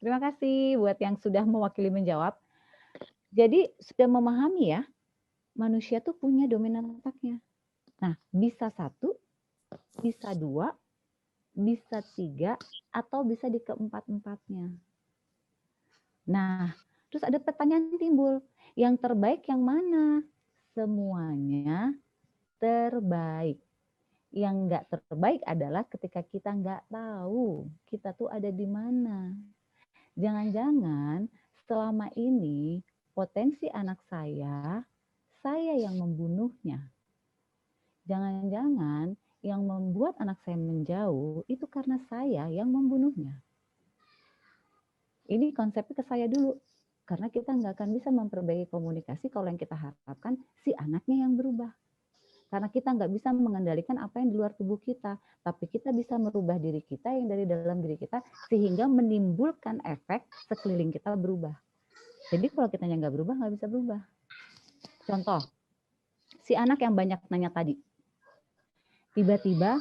terima kasih buat yang sudah mewakili menjawab. Jadi sudah memahami ya, manusia tuh punya dominan otaknya. Nah, bisa 1, bisa 2, bisa 3, atau bisa di keempat-empatnya. Nah, terus ada pertanyaan timbul, yang terbaik yang mana? Semuanya terbaik. Yang enggak terbaik adalah ketika kita enggak tahu kita tuh ada di mana. Jangan-jangan selama ini potensi anak saya yang membunuhnya. Jangan-jangan yang membuat anak saya menjauh itu karena saya yang membunuhnya. Ini konsepnya ke saya dulu. Karena kita nggak akan bisa memperbaiki komunikasi kalau yang kita harapkan si anaknya yang berubah. Karena kita nggak bisa mengendalikan apa yang di luar tubuh kita. Tapi kita bisa merubah diri kita yang dari dalam diri kita sehingga menimbulkan efek sekeliling kita berubah. Jadi kalau kita nggak berubah, nggak bisa berubah. Contoh, si anak yang banyak nanya tadi. Tiba-tiba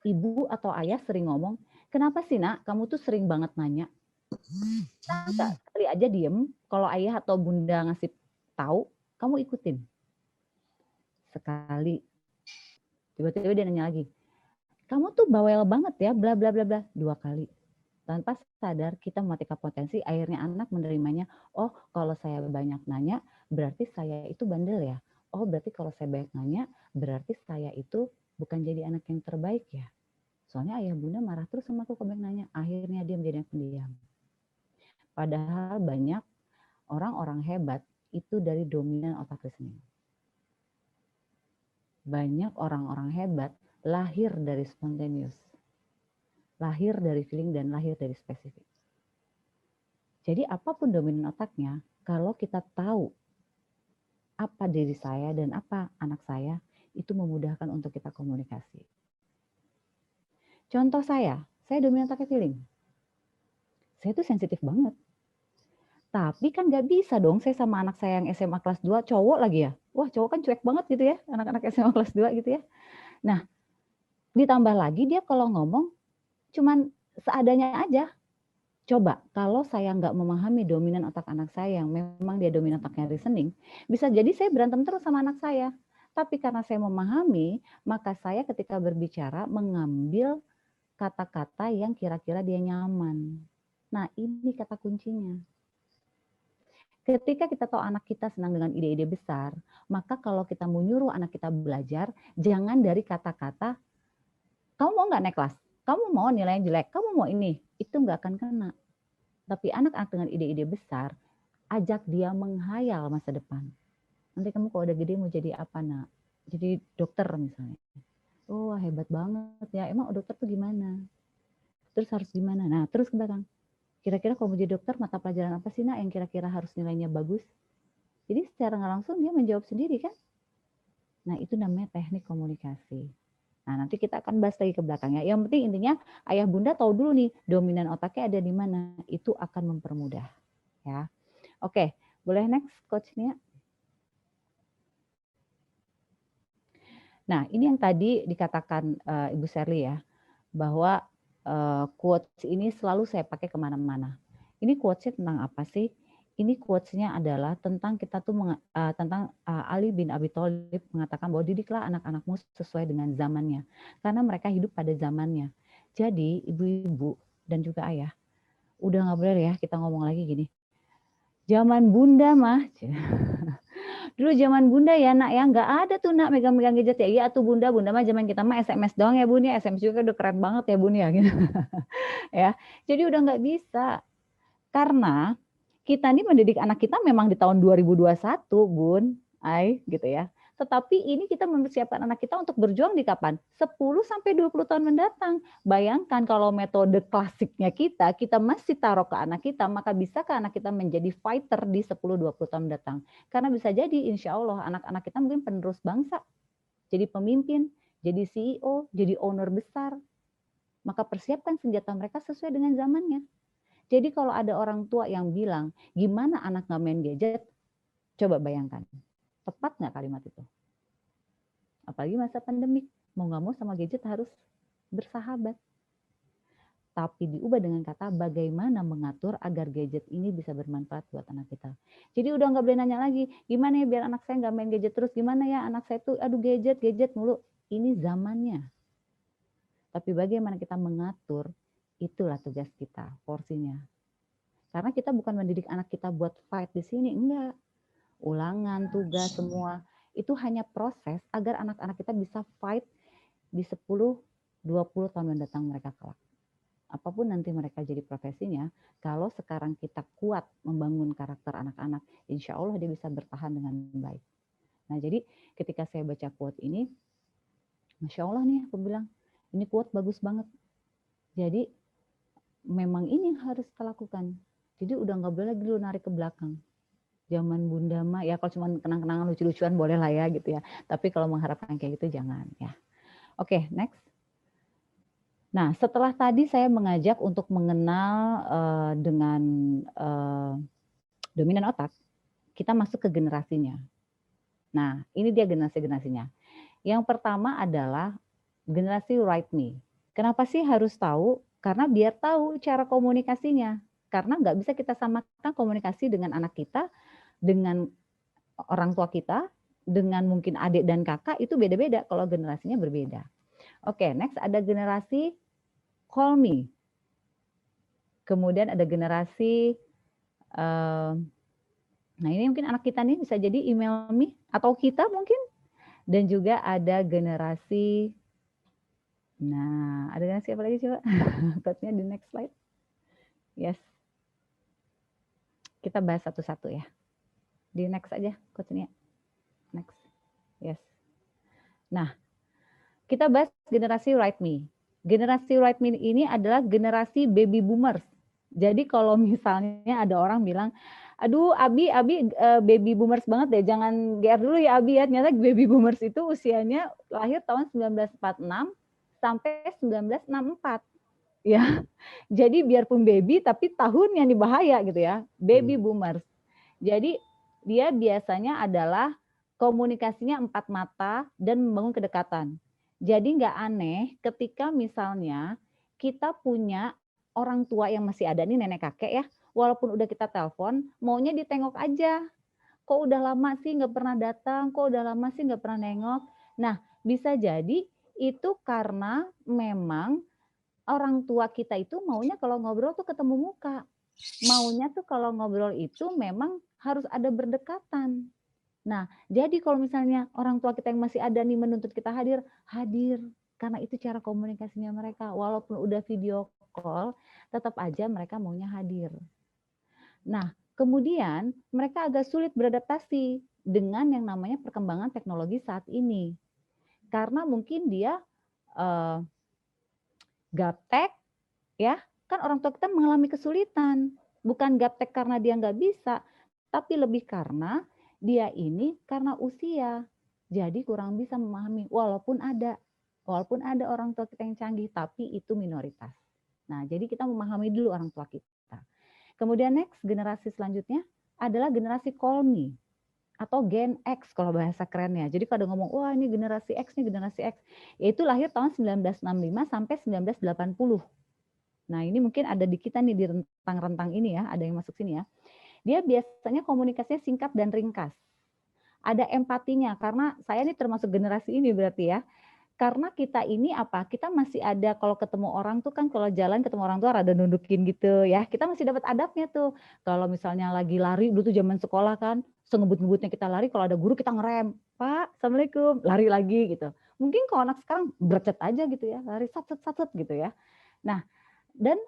ibu atau ayah sering ngomong, kenapa sih nak, kamu tuh sering banget nanya? Nah, sekali aja diem, kalau ayah atau bunda ngasih tahu, kamu ikutin. Sekali. Tiba-tiba dia nanya lagi, kamu tuh bawel banget ya, bla bla bla bla. 2 kali. Tanpa sadar kita mematikan potensi, akhirnya anak menerimanya, oh kalau saya banyak nanya, berarti saya itu bandel ya. Oh berarti kalau saya banyak nanya, berarti saya itu bukan jadi anak yang terbaik ya. Soalnya ayah bunda marah terus sama aku kalau banyak nanya. Akhirnya dia menjadi anak pendiam. Padahal banyak orang-orang hebat itu dari dominan otak reasoning. Banyak orang-orang hebat lahir dari spontaneous. Lahir dari feeling dan lahir dari spesifik. Jadi apapun dominan otaknya, kalau kita tahu apa diri saya dan apa anak saya, itu memudahkan untuk kita komunikasi. Contoh saya dominan otaknya feeling. Saya tuh sensitif banget. Tapi kan nggak bisa dong saya sama anak saya yang SMA kelas 2, cowok lagi ya. Wah cowok kan cuek banget gitu ya, anak-anak SMA kelas 2 gitu ya. Nah, ditambah lagi dia kalau ngomong cuman seadanya aja. Coba kalau saya nggak memahami dominan otak anak saya yang memang dia dominan otaknya reasoning, bisa jadi saya berantem terus sama anak saya. Tapi karena saya memahami, maka saya ketika berbicara mengambil kata-kata yang kira-kira dia nyaman. Nah, ini kata kuncinya. Ketika kita tahu anak kita senang dengan ide-ide besar, maka kalau kita mau nyuruh anak kita belajar, jangan dari kata-kata, kamu mau nggak naik kelas? Kamu mau nilainya jelek? Kamu mau ini? Itu nggak akan kena. Tapi anak-anak dengan ide-ide besar, ajak dia menghayal masa depan. Nanti kamu kalau udah gede mau jadi apa, nak? Jadi dokter misalnya. Oh, hebat banget ya. Emang dokter tuh gimana? Terus harus gimana? Nah, terus ke belakang. Kira-kira kalau mau jadi dokter, mata pelajaran apa sih, nak, yang kira-kira harus nilainya bagus? Jadi secara nggak langsung dia menjawab sendiri kan? Nah, itu namanya teknik komunikasi. Nah, nanti kita akan bahas lagi ke belakangnya. Yang penting intinya ayah bunda tahu dulu nih dominan otaknya ada di mana. Itu akan mempermudah. Ya, oke, boleh next coach Nia. Nah, ini yang tadi dikatakan Ibu Sherly ya, bahwa quotes ini selalu saya pakai kemana-mana. Ini quotes-nya tentang apa sih? Ini quotes-nya adalah tentang kita tuh tentang Ali bin Abi Thalib mengatakan bahwa didiklah anak-anakmu sesuai dengan zamannya, karena mereka hidup pada zamannya. Jadi ibu-ibu dan juga ayah, udah nggak boleh ya kita ngomong lagi gini. Zaman bunda mah, dulu zaman bunda ya nak ya, nggak ada tuh nak megang-megang gadget ya. Iya tuh bunda mah zaman kita mah SMS doang ya bun ya, SMS juga udah keren banget ya bun ya. Gitu. Ya, jadi udah nggak bisa. Karena kita nih mendidik anak kita memang di tahun 2021 bun, gitu ya. Tetapi ini kita mempersiapkan anak kita untuk berjuang di kapan? 10-20 tahun mendatang. Bayangkan kalau metode klasiknya kita masih taruh ke anak kita, maka bisakah anak kita menjadi fighter di 10-20 tahun mendatang? Karena bisa jadi insya Allah anak-anak kita mungkin penerus bangsa, jadi pemimpin, jadi CEO, jadi owner besar. Maka persiapkan senjata mereka sesuai dengan zamannya. Jadi kalau ada orang tua yang bilang, gimana anak nggak main gadget? Coba bayangkan. Tepat nggak kalimat itu? Apalagi masa pandemik, mau nggak mau sama gadget harus bersahabat. Tapi diubah dengan kata bagaimana mengatur agar gadget ini bisa bermanfaat buat anak kita. Jadi udah nggak boleh nanya lagi, gimana ya biar anak saya nggak main gadget terus, gimana ya anak saya tuh aduh gadget mulu. Ini zamannya. Tapi bagaimana kita mengatur, itulah tugas kita, porsinya. Karena kita bukan mendidik anak kita buat fight di sini, enggak. Ulangan, tugas, semua. Itu hanya proses agar anak-anak kita bisa fight di 10-20 tahun mendatang mereka kelak. Apapun nanti mereka jadi profesinya, kalau sekarang kita kuat membangun karakter anak-anak, insya Allah dia bisa bertahan dengan baik. Nah jadi ketika saya baca quote ini, Masya Allah nih aku bilang, ini quote bagus banget. Jadi memang ini yang harus kita lakukan. Jadi udah nggak boleh lagi lu narik ke belakang. Zaman bunda mah ya kalau cuma kenang-kenangan lucu-lucuan boleh lah ya gitu ya. Tapi kalau mengharapkan kayak gitu jangan ya. Oke, next. Nah, setelah tadi saya mengajak untuk mengenal dengan dominan otak, kita masuk ke generasinya. Nah, ini dia generasi-generasinya. Yang pertama adalah generasi write me. Kenapa sih harus tahu? Karena biar tahu cara komunikasinya. Karena nggak bisa kita samakan komunikasi dengan anak kita, dengan orang tua kita, dengan mungkin adik dan kakak, itu beda-beda kalau generasinya berbeda. Oke, next ada generasi call me. Kemudian ada generasi, nah ini mungkin anak kita nih bisa jadi email me, atau kita mungkin. Dan juga ada generasi, nah ada generasi apa lagi coba? Quote-nya di next slide. Yes. Kita bahas satu-satu ya. Di next aja quote-nya. Next. Yes. Nah, kita bahas generasi write me. Generasi write me ini adalah generasi baby boomers. Jadi kalau misalnya ada orang bilang, aduh Abi baby boomers banget deh, jangan GR dulu ya Abi ya. Ternyata baby boomers itu usianya lahir tahun 1946 sampai 1964. Ya. Jadi biarpun baby tapi tahun yang dibahaya gitu ya. Baby boomers. Jadi dia biasanya adalah komunikasinya 4 mata dan membangun kedekatan. Jadi nggak aneh ketika misalnya kita punya orang tua yang masih ada nih nenek kakek ya, walaupun udah kita telepon, maunya ditengok aja. kok udah lama sih nggak pernah datang, kok udah lama sih nggak pernah nengok. Nah, bisa jadi itu karena memang orang tua kita itu maunya kalau ngobrol tuh ketemu muka. Maunya tuh kalau ngobrol itu memang harus ada berdekatan. Nah, jadi kalau misalnya orang tua kita yang masih ada nih menuntut kita hadir, hadir. Karena itu cara komunikasinya mereka. Walaupun udah video call, tetap aja mereka maunya hadir. Nah, kemudian mereka agak sulit beradaptasi dengan yang namanya perkembangan teknologi saat ini. Karena mungkin dia gaptek, ya kan orang tua kita mengalami kesulitan. Bukan gaptek karena dia nggak bisa, tapi lebih karena dia ini karena usia. Jadi kurang bisa memahami, walaupun ada orang tua kita yang canggih, tapi itu minoritas. Nah, jadi kita memahami dulu orang tua kita. Kemudian next, generasi selanjutnya adalah generasi call me atau Gen X kalau bahasa kerennya. Jadi kalau ngomong, wah ini generasi X, ini generasi X, yaitu lahir tahun 1965 sampai 1980. Nah ini mungkin ada di kita nih di rentang-rentang ini ya, ada yang masuk sini ya. Dia biasanya komunikasinya singkat dan ringkas. Ada empatinya, karena saya ini termasuk generasi ini berarti ya. Karena kita ini apa? Kita masih ada kalau ketemu orang tuh kan kalau jalan ketemu orang tuh rada nundukin gitu ya. Kita masih dapat adabnya tuh. Kalau misalnya lagi lari dulu tuh zaman sekolah kan, sengebut-ngebutnya kita lari, kalau ada guru kita ngerem. Pak, Assalamualaikum, lari lagi gitu. Mungkin kalau anak sekarang bercet aja gitu ya, lari sat-sat gitu ya. Nah, dan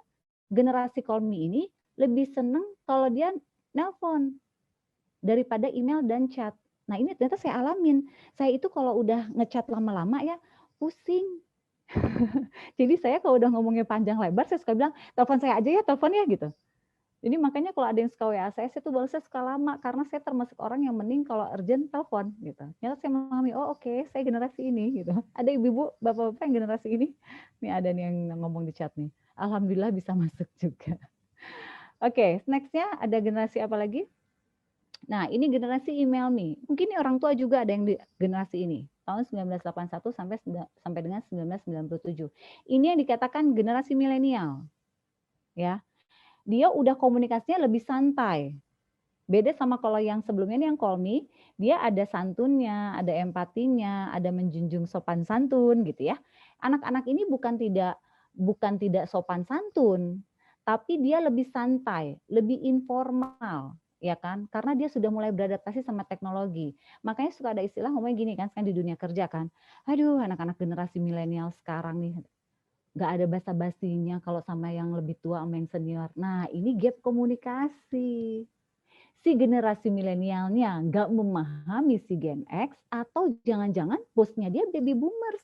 generasi call me ini lebih seneng kalau dia nelpon daripada email dan chat. Nah ini ternyata saya alamin. Saya itu kalau udah ngechat lama-lama ya pusing. Jadi saya kalau udah ngomongnya panjang lebar, saya suka bilang, telepon saya aja ya, telepon ya gitu. Jadi makanya kalau ada yang suka WA saya tuh balasnya suka lama, karena saya termasuk orang yang mending kalau urgent telepon gitu. Ternyata saya memahami, oh oke, saya generasi ini gitu. Ada ibu-ibu, bapak-bapak yang generasi ini. Nih ada nih yang ngomong di chat nih. Alhamdulillah bisa masuk juga. Oke, next-nya ada generasi apa lagi? Nah, ini generasi email me. Mungkin ini orang tua juga ada yang di generasi ini. Tahun 1981 sampai dengan 1997. Ini yang dikatakan generasi milenial. Ya. Dia udah komunikasinya lebih santai. Beda sama kalau yang sebelumnya ini yang call me, dia ada santunnya, ada empatinya, ada menjunjung sopan santun gitu ya. Anak-anak ini bukan tidak sopan santun, tapi dia lebih santai, lebih informal, ya kan? Karena dia sudah mulai beradaptasi sama teknologi. Makanya suka ada istilah ngomongnya gini kan, sekarang di dunia kerja kan, aduh anak-anak generasi milenial sekarang nih, nggak ada basa-basinya kalau sama yang lebih tua sama yang senior. Nah ini gap komunikasi. Si generasi milenialnya nggak memahami si Gen X, atau jangan-jangan bosnya dia baby boomers.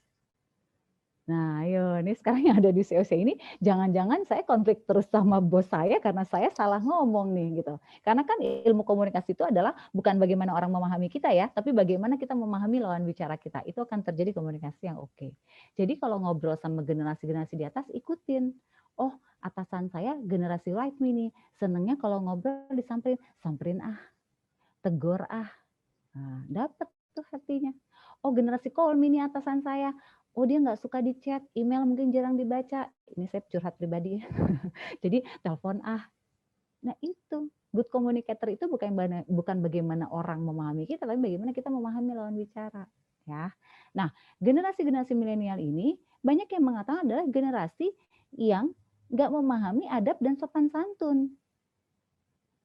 Nah, ayo, ini sekarang yang ada di COC ini, jangan-jangan saya konflik terus sama bos saya karena saya salah ngomong nih, gitu. Karena kan ilmu komunikasi itu adalah bukan bagaimana orang memahami kita ya, tapi bagaimana kita memahami lawan bicara kita. Itu akan terjadi komunikasi yang oke. Jadi kalau ngobrol sama generasi-generasi di atas, ikutin. Oh, atasan saya generasi like me nih, senengnya kalau ngobrol disamperin, samperin ah, tegur ah. Nah, dapat tuh hatinya. Oh, generasi call me nih atasan saya. Oh dia nggak suka di chat, email mungkin jarang dibaca. Ini saya curhat pribadi ya. Jadi telepon ah. Nah itu, good communicator itu bukan bagaimana orang memahami kita, tapi bagaimana kita memahami lawan bicara. Ya. Nah generasi-generasi milenial ini banyak yang mengatakan adalah generasi yang nggak memahami adab dan sopan santun.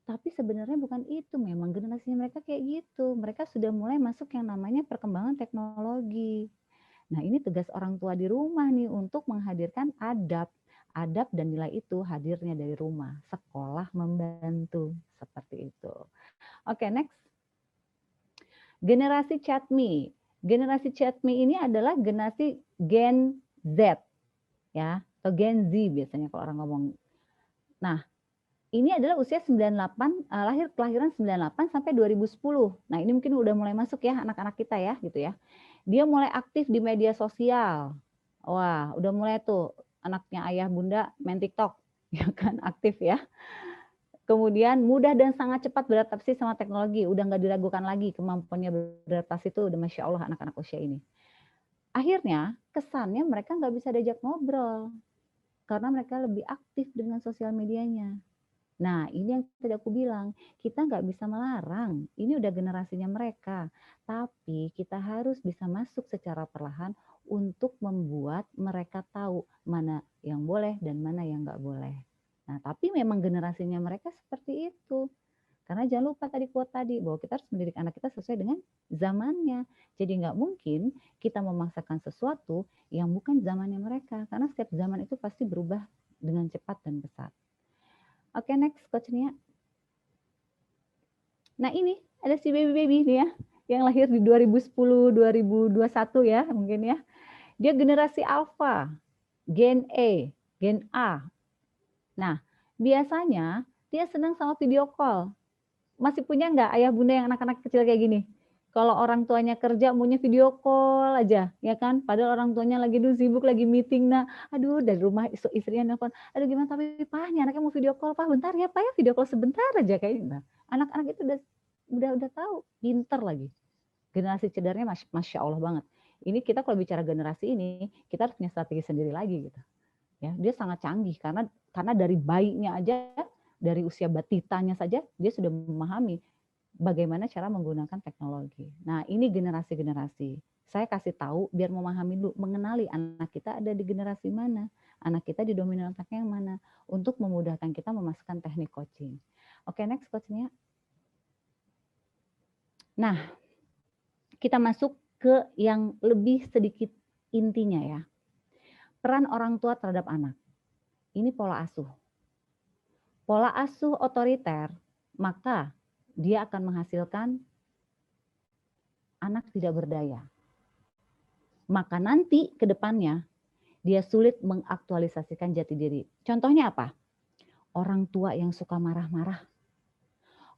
Tapi sebenarnya bukan itu, memang generasinya mereka kayak gitu. Mereka sudah mulai masuk yang namanya perkembangan teknologi. Nah, ini tugas orang tua di rumah nih untuk menghadirkan adab. Adab dan nilai itu hadirnya dari rumah. Sekolah membantu seperti itu. Oke, next. Generasi chat me. Generasi chat me ini adalah generasi Gen Z ya, atau Gen Z biasanya kalau orang ngomong. Nah, ini adalah usia 98, kelahiran 98 sampai 2010. Nah, ini mungkin udah mulai masuk ya anak-anak kita ya, gitu ya. Dia mulai aktif di media sosial. Wah, udah mulai tuh anaknya ayah bunda main TikTok, ya kan, aktif ya. Kemudian mudah dan sangat cepat beradaptasi sama teknologi, udah nggak diragukan lagi kemampuannya beradaptasi itu udah Masya Allah anak-anak usia ini. Akhirnya kesannya mereka nggak bisa diajak ngobrol, karena mereka lebih aktif dengan sosial medianya. Nah, ini yang tadi aku bilang, kita nggak bisa melarang. Ini udah generasinya mereka. Tapi kita harus bisa masuk secara perlahan untuk membuat mereka tahu mana yang boleh dan mana yang nggak boleh. Nah, tapi memang generasinya mereka seperti itu. Karena jangan lupa tadi quote tadi, bahwa kita harus mendidik anak kita sesuai dengan zamannya. Jadi nggak mungkin kita memaksakan sesuatu yang bukan zamannya mereka. Karena setiap zaman itu pasti berubah dengan cepat dan pesat. Oke, next Coach Nia. Nah ini ada si baby-baby nih ya, yang lahir di 2010, 2021 ya mungkin ya. Dia generasi alpha, gen E, gen A. Nah, biasanya dia senang sama video call. Masih punya nggak ayah bunda yang anak-anak kecil kayak gini? Kalau orang tuanya kerja maunya video call aja, ya kan? Padahal orang tuanya lagi sibuk, lagi meeting. Nah, aduh dari rumah istrinya nelfon, aduh gimana tapi Pak, nih anaknya mau video call, Pak bentar ya Pak ya, video call sebentar aja kayaknya. Nah, anak-anak itu udah tahu, pinter lagi. Generasi cedarnya Masya Allah banget. Ini kita kalau bicara generasi ini, kita harus punya strategi sendiri lagi gitu. Ya, dia sangat canggih karena dari bayinya aja, dari usia batitanya saja dia sudah memahami bagaimana cara menggunakan teknologi. Nah, ini generasi-generasi. Saya kasih tahu biar memahami dulu, mengenali anak kita ada di generasi mana, anak kita di dominan otaknya yang mana, untuk memudahkan kita memasukkan teknik coaching. Oke, next coachnya. Nah, kita masuk ke yang lebih sedikit intinya ya. Peran orang tua terhadap anak. Ini pola asuh. Pola asuh otoriter, maka dia akan menghasilkan anak tidak berdaya. Maka nanti ke depannya dia sulit mengaktualisasikan jati diri. Contohnya apa? Orang tua yang suka marah-marah.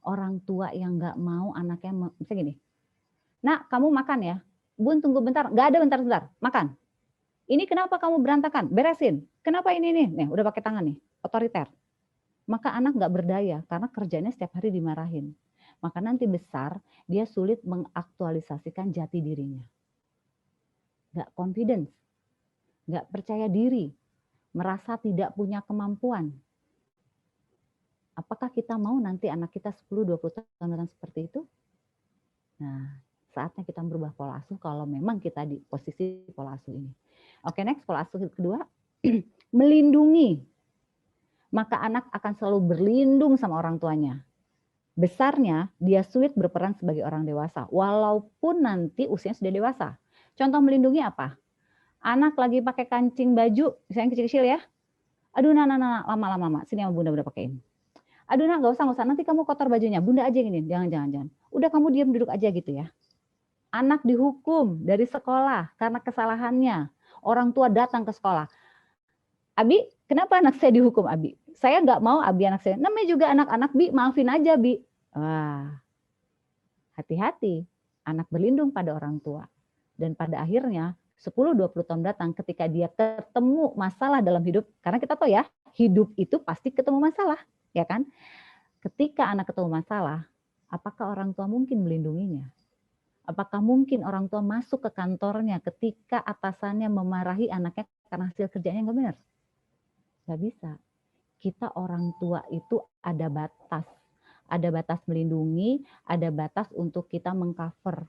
Orang tua yang nggak mau anaknya, misalnya gini, Nak, kamu makan ya. Bun, tunggu bentar. Nggak ada bentar-bentar. Makan. Ini kenapa kamu berantakan? Beresin. Kenapa ini nih? Nih, udah pakai tangan nih. Otoriter. Maka anak nggak berdaya karena kerjanya setiap hari dimarahin. Maka nanti besar dia sulit mengaktualisasikan jati dirinya. Nggak confidence, nggak percaya diri, merasa tidak punya kemampuan. Apakah kita mau nanti anak kita 10-20 tahun seperti itu? Nah, saatnya kita merubah pola asuh kalau memang kita di posisi pola asuh ini. Oke, next pola asuh kedua, melindungi. Maka anak akan selalu berlindung sama orang tuanya. Besarnya dia sulit berperan sebagai orang dewasa, walaupun nanti usianya sudah dewasa. Contoh melindungi apa? Anak lagi pakai kancing baju, misalnya kecil-kecil ya. Aduh, lama-lama, sini sama bunda pakein. Aduh, nggak usah, nanti kamu kotor bajunya, bunda aja gini, jangan. Udah kamu diam duduk aja gitu ya. Anak dihukum dari sekolah karena kesalahannya. Orang tua datang ke sekolah. Abi, kenapa anak saya dihukum, Abi? Saya nggak mau Abi anak saya. Namanya juga anak-anak, Bi, maafin aja, Bi. Wah, hati-hati. Anak berlindung pada orang tua. Dan pada akhirnya 10-20 tahun datang ketika dia ketemu masalah dalam hidup. Karena kita tahu ya, hidup itu pasti ketemu masalah. Ya kan? Ketika anak ketemu masalah, apakah orang tua mungkin melindunginya? Apakah mungkin orang tua masuk ke kantornya ketika atasannya memarahi anaknya karena hasil kerjanya nggak benar? Nggak bisa. Kita orang tua itu ada batas. Ada batas melindungi, ada batas untuk kita mengcover.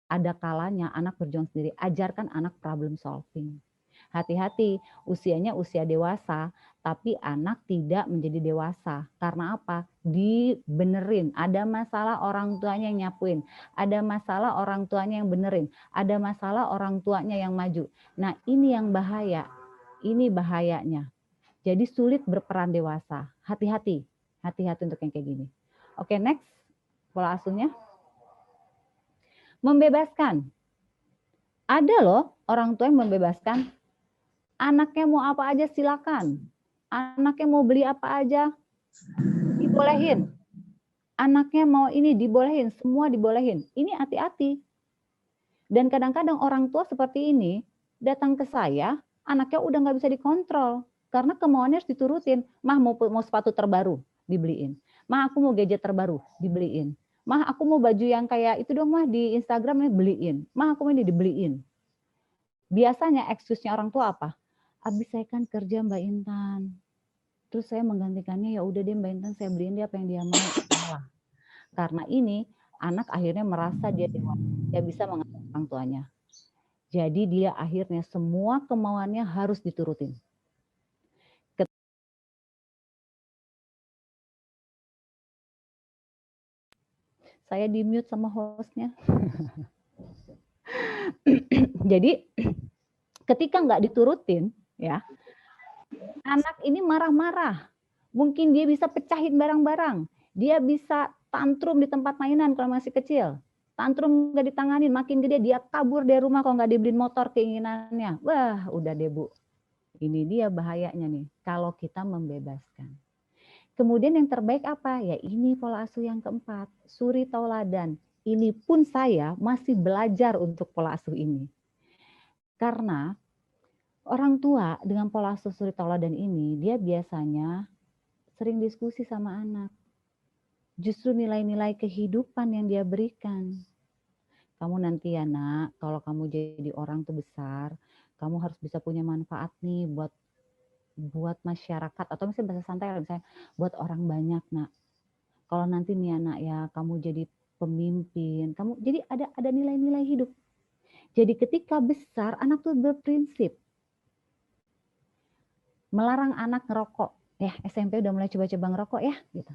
Ada kalanya anak berjuang sendiri. Ajarkan anak problem solving. Hati-hati, usianya usia dewasa, tapi anak tidak menjadi dewasa. Karena apa? Dibenerin. Ada masalah orang tuanya yang nyapuin. Ada masalah orang tuanya yang benerin. Ada masalah orang tuanya yang maju. Nah, ini yang bahaya. Ini bahayanya. Jadi sulit berperan dewasa. Hati-hati. Hati-hati untuk yang kayak gini. Oke, next. Pola asuhnya. Membebaskan. Ada loh orang tua yang membebaskan. Anaknya mau apa aja silakan. Anaknya mau beli apa aja dibolehin. Anaknya mau ini dibolehin, semua dibolehin. Ini hati-hati. Dan kadang-kadang orang tua seperti ini datang ke saya, anaknya udah nggak bisa dikontrol karena kemauannya harus diturutin. Mah mau sepatu terbaru, dibeliin. Mah aku mau gadget terbaru, dibeliin. Mah aku mau baju yang kayak itu dong mah di Instagramnya beliin. Mah aku mau ini dibeliin. Biasanya excuse-nya orang tua apa? Abis saya kan kerja Mbak Intan. Terus saya menggantikannya, ya udah deh Mbak Intan, saya beliin dia apa yang dia mau. Salah. Karena ini anak akhirnya merasa dia dewasa, dia bisa mengatur orang tuanya. Jadi dia akhirnya semua kemauannya harus diturutin. Saya di-mute sama hostnya. Jadi ketika nggak diturutin, ya, anak ini marah-marah. Mungkin dia bisa pecahin barang-barang. Dia bisa tantrum di tempat mainan kalau masih kecil. Tantrum nggak ditanganin, makin gede dia kabur dari rumah kalau nggak dibeliin motor keinginannya. Wah, udah deh Bu. Ini dia bahayanya nih, kalau kita membebaskan. Kemudian yang terbaik apa? Ya ini pola asuh yang keempat, suri tauladan. Ini pun saya masih belajar untuk pola asuh ini. Karena orang tua dengan pola asuh suri tauladan ini, dia biasanya sering diskusi sama anak. Justru nilai-nilai kehidupan yang dia berikan. Kamu nanti ya nak, kalau kamu jadi orang tuh besar, kamu harus bisa punya manfaat nih buat masyarakat, atau misalnya bahasa santai misalnya buat orang banyak nak. Kalau nanti nih anak ya kamu jadi pemimpin, kamu jadi ada nilai-nilai hidup. Jadi ketika besar anak tuh berprinsip melarang anak ngerokok. Ya SMP udah mulai coba-coba ngerokok ya gitu.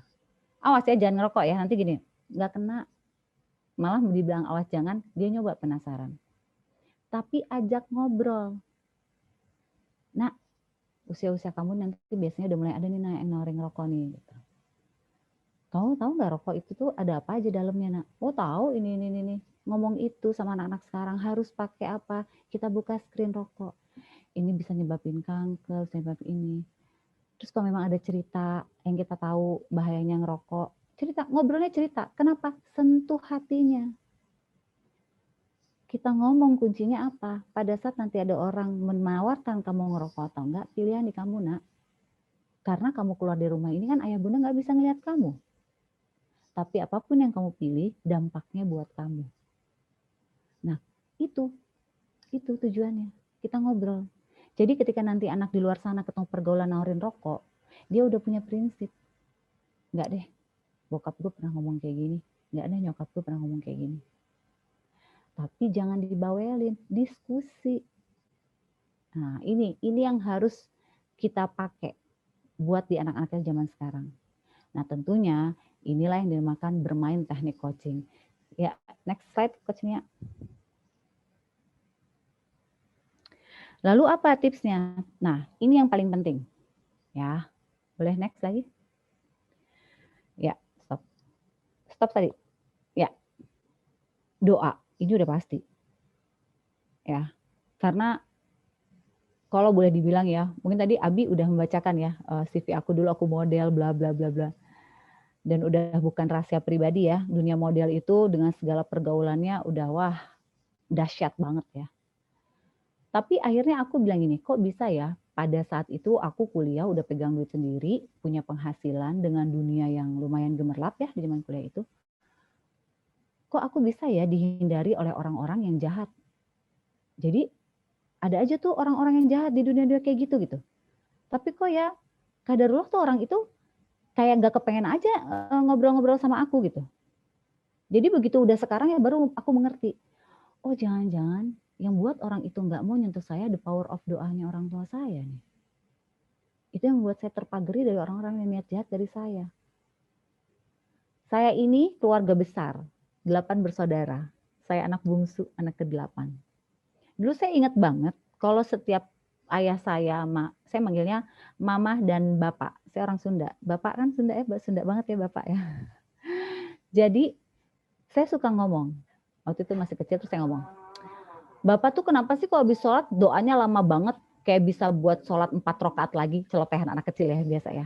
Awas ya jangan ngerokok ya, nanti gini nggak kena. Malah dibilang awas jangan, dia nyoba penasaran. Tapi ajak ngobrol. Nah, usia-usia kamu nanti biasanya udah mulai ada nih yang nawarin ngerokok nih gitu. Kamu tahu nggak rokok itu tuh ada apa aja dalamnya nak? Oh tahu ini. Ngomong itu sama anak-anak sekarang harus pakai apa? Kita buka screen rokok. Ini bisa nyebabin kanker, bisa nyebabin ini. Terus kalau memang ada cerita yang kita tahu bahayanya ngerokok, ngobrolnya cerita. Kenapa? Sentuh hatinya. Kita ngomong kuncinya apa? Pada saat nanti ada orang menawarkan kamu ngerokok atau enggak, pilihan di kamu nak. Karena kamu keluar dari rumah ini kan ayah bunda nggak bisa ngelihat kamu. Tapi apapun yang kamu pilih, dampaknya buat kamu. Nah, itu tujuannya. Kita ngobrol. Jadi ketika nanti anak di luar sana ketemu pergaulan nawarin rokok, dia udah punya prinsip. Enggak deh, bokap gue pernah ngomong kayak gini. Enggak deh, nyokap gue pernah ngomong kayak gini. Tapi jangan dibawelin, diskusi. Nah, ini yang harus kita pakai buat di anak-anaknya zaman sekarang. Nah, tentunya inilah yang dinamakan bermain teknik coaching. Ya, next slide coachnya. Lalu apa tipsnya? Nah, ini yang paling penting. Ya, boleh next lagi? Ya, stop. Stop tadi. Ya, doa. Ini udah pasti. Ya, karena kalau boleh dibilang ya, mungkin tadi Abi udah membacakan ya, CV aku dulu aku model, bla bla bla bla. Dan udah bukan rahasia pribadi ya, dunia model itu dengan segala pergaulannya udah wah, dahsyat banget ya. Tapi akhirnya aku bilang gini, kok bisa ya pada saat itu aku kuliah udah pegang duit sendiri, punya penghasilan dengan dunia yang lumayan gemerlap ya di zaman kuliah itu. Kok aku bisa ya dihindari oleh orang-orang yang jahat. Jadi ada aja tuh orang-orang yang jahat di dunia kayak gitu. Tapi kok ya kadarullah tuh orang itu kayak gak kepengen aja ngobrol-ngobrol sama aku gitu. Jadi begitu udah sekarang ya baru aku mengerti. Oh jangan-jangan yang buat orang itu nggak mau nyentuh saya the power of doanya orang tua saya nih. Itu yang membuat saya terpagari dari orang-orang yang niat jahat dari saya. Saya ini keluarga besar, 8 bersaudara. Saya anak bungsu, anak ke-8. Dulu saya ingat banget kalau setiap ayah saya manggilnya mama dan bapak. Saya orang Sunda. Bapak kan Sunda ya, Sunda banget ya bapak ya. Jadi saya suka ngomong. Waktu itu masih kecil terus saya ngomong. Bapak tuh kenapa sih kalau habis sholat doanya lama banget, kayak bisa buat sholat 4 rakaat lagi, celotehan anak kecil ya biasa ya.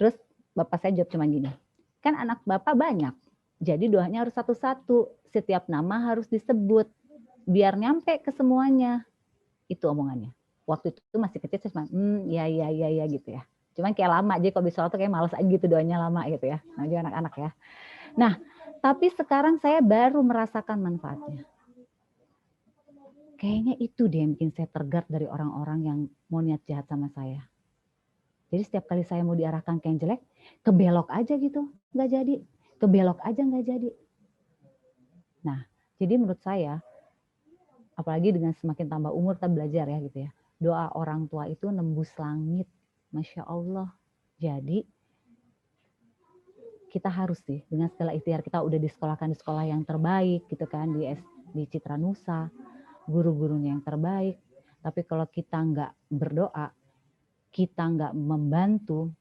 Terus bapak saya jawab cuma gini, kan anak bapak banyak, jadi doanya harus satu-satu, setiap nama harus disebut, biar nyampe ke semuanya. Itu omongannya. Waktu itu masih kecil saya cuma, ya gitu ya. Cuman kayak lama, jadi kalau habis sholat tuh kayak males aja gitu doanya lama gitu ya. Nah juga anak-anak ya. Nah, tapi sekarang saya baru merasakan manfaatnya. Kayaknya itu deh yang bikin saya tergard dari orang-orang yang mau niat jahat sama saya. Jadi setiap kali saya mau diarahkan ke yang jelek, kebelok aja gitu, nggak jadi. Kebelok aja nggak jadi. Nah, jadi menurut saya, apalagi dengan semakin tambah umur kita belajar ya gitu ya. Doa orang tua itu nembus langit. Masya Allah. Jadi kita harus sih dengan segala ikhtiar kita udah disekolahkan di sekolah yang terbaik gitu kan, di Citra Nusa, guru-gurunya yang terbaik. Tapi kalau kita nggak berdoa, kita nggak membantu,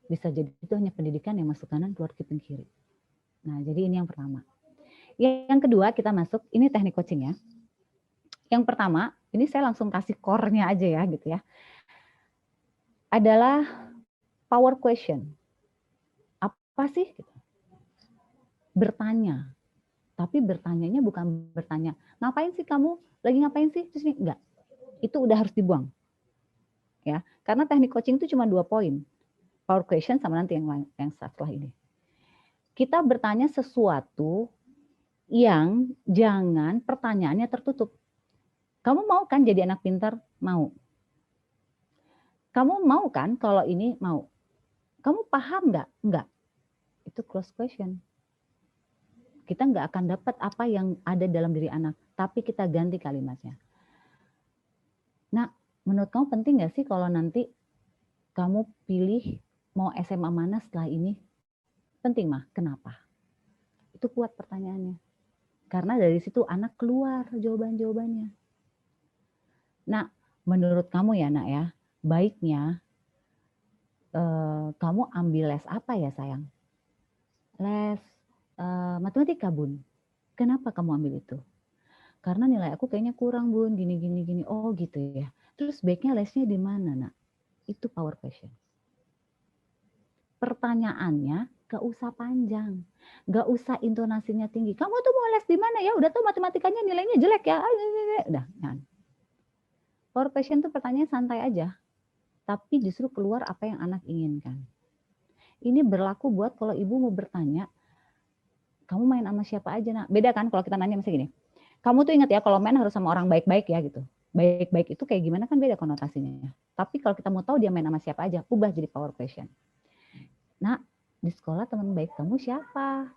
bisa jadi itu hanya pendidikan yang masuk kanan keluar kuping kiri. Nah, jadi ini yang pertama. Yang kedua kita masuk, ini teknik coaching ya. Yang pertama, ini saya langsung kasih core-nya aja ya gitu ya. Adalah power question. Apa sih? Bertanya. Tapi bertanyanya bukan bertanya, ngapain sih kamu? Lagi ngapain sih? Terus ini enggak. Itu udah harus dibuang. Ya, karena teknik coaching itu cuma 2 poin. Power question sama nanti yang setelah ini. Kita bertanya sesuatu yang jangan pertanyaannya tertutup. Kamu mau kan jadi anak pintar? Mau. Kamu mau kan kalau ini? Mau. Kamu paham nggak? Enggak. Itu close question. Kita nggak akan dapat apa yang ada dalam diri anak, tapi kita ganti kalimatnya. Nah, menurut kamu penting nggak sih kalau nanti kamu pilih mau SMA mana setelah ini? Penting mah, kenapa? Itu kuat pertanyaannya. Karena dari situ anak keluar jawaban-jawabannya. Nah, menurut kamu ya nak ya, baiknya kamu ambil les apa ya sayang? Les matematika bun. Kenapa kamu ambil itu? Karena nilai aku kayaknya kurang bun, gini. Oh gitu ya. Terus baiknya lesnya di mana nak? Itu power question. Pertanyaannya gak usah panjang, gak usah intonasinya tinggi. Kamu tuh mau les di mana ya? Udah tuh matematikanya nilainya jelek ya. Udah. Nah. Power question tuh pertanyaan santai aja, tapi justru keluar apa yang anak inginkan. Ini berlaku buat kalau ibu mau bertanya, kamu main sama siapa aja nak? Beda kan kalau kita nanya misalnya gini, kamu tuh ingat ya kalau main harus sama orang baik-baik ya gitu. Baik-baik itu kayak gimana kan beda konotasinya. Tapi kalau kita mau tahu dia main sama siapa aja, ubah jadi power question. Nah, di sekolah teman baik kamu siapa?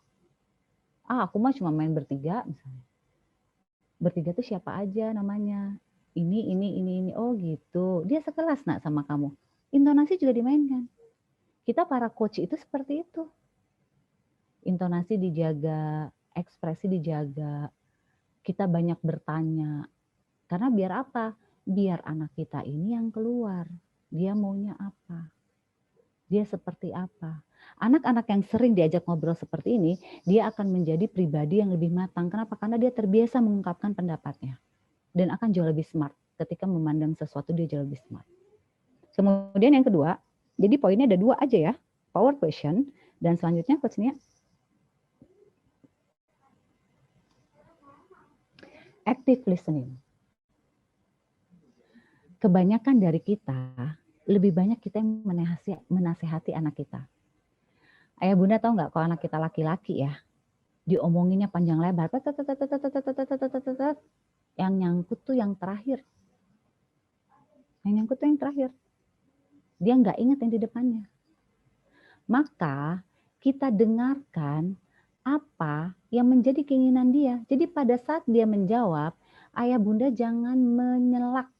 Aku mah cuma main bertiga misalnya. Bertiga tuh siapa aja namanya? Ini. Oh gitu. Dia sekelas nak sama kamu. Intonasi juga dimainkan. Kita para coach itu seperti itu. Intonasi dijaga, ekspresi dijaga. Kita banyak bertanya. Karena biar apa? Biar anak kita ini yang keluar. Dia maunya apa? Dia seperti apa? Anak-anak yang sering diajak ngobrol seperti ini, dia akan menjadi pribadi yang lebih matang. Kenapa? Karena dia terbiasa mengungkapkan pendapatnya. Dan akan jauh lebih smart. Ketika memandang sesuatu, dia jauh lebih smart. Kemudian yang kedua, jadi poinnya ada 2 aja ya. Power question. Dan selanjutnya coachnya active listening. Kebanyakan dari kita, lebih banyak kita yang menasehati anak kita. Ayah bunda tahu nggak kalau anak kita laki-laki ya, diomonginnya panjang lebar, yang nyangkut tuh yang terakhir. Yang nyangkut tuh yang terakhir. Dia nggak ingat yang di depannya. Maka kita dengarkan apa yang menjadi keinginan dia. Jadi pada saat dia menjawab, ayah bunda jangan menyelak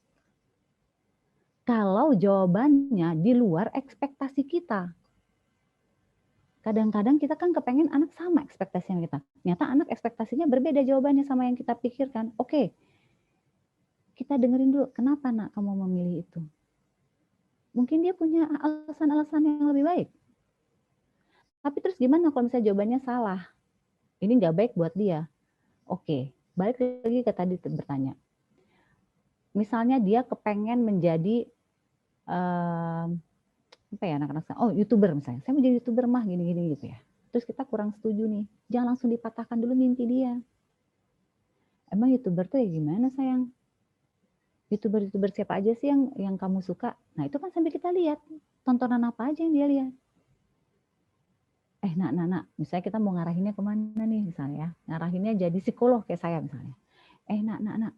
kalau jawabannya di luar ekspektasi kita. Kadang-kadang kita kan kepengen anak sama ekspektasinya kita. Ternyata anak ekspektasinya berbeda jawabannya sama yang kita pikirkan. Oke, kita dengerin dulu, kenapa nak kamu memilih itu? Mungkin dia punya alasan-alasan yang lebih baik. Tapi terus gimana kalau misalnya jawabannya salah? Ini nggak baik buat dia. Oke, balik lagi ke tadi bertanya. Misalnya dia kepengen menjadi apa ya anak-anak sekarang? Oh, YouTuber misalnya. Saya mau jadi YouTuber mah gini-gini gitu ya. Terus kita kurang setuju nih. Jangan langsung dipatahkan dulu mimpi dia. Emang YouTuber tuh ya gimana sayang? YouTuber siapa aja sih yang kamu suka? Nah, itu kan sambil kita lihat tontonan apa aja yang dia lihat. Nak, misalnya kita mau ngarahinnya kemana nih misalnya ya. Ngarahinnya jadi psikolog kayak saya misalnya. Nak,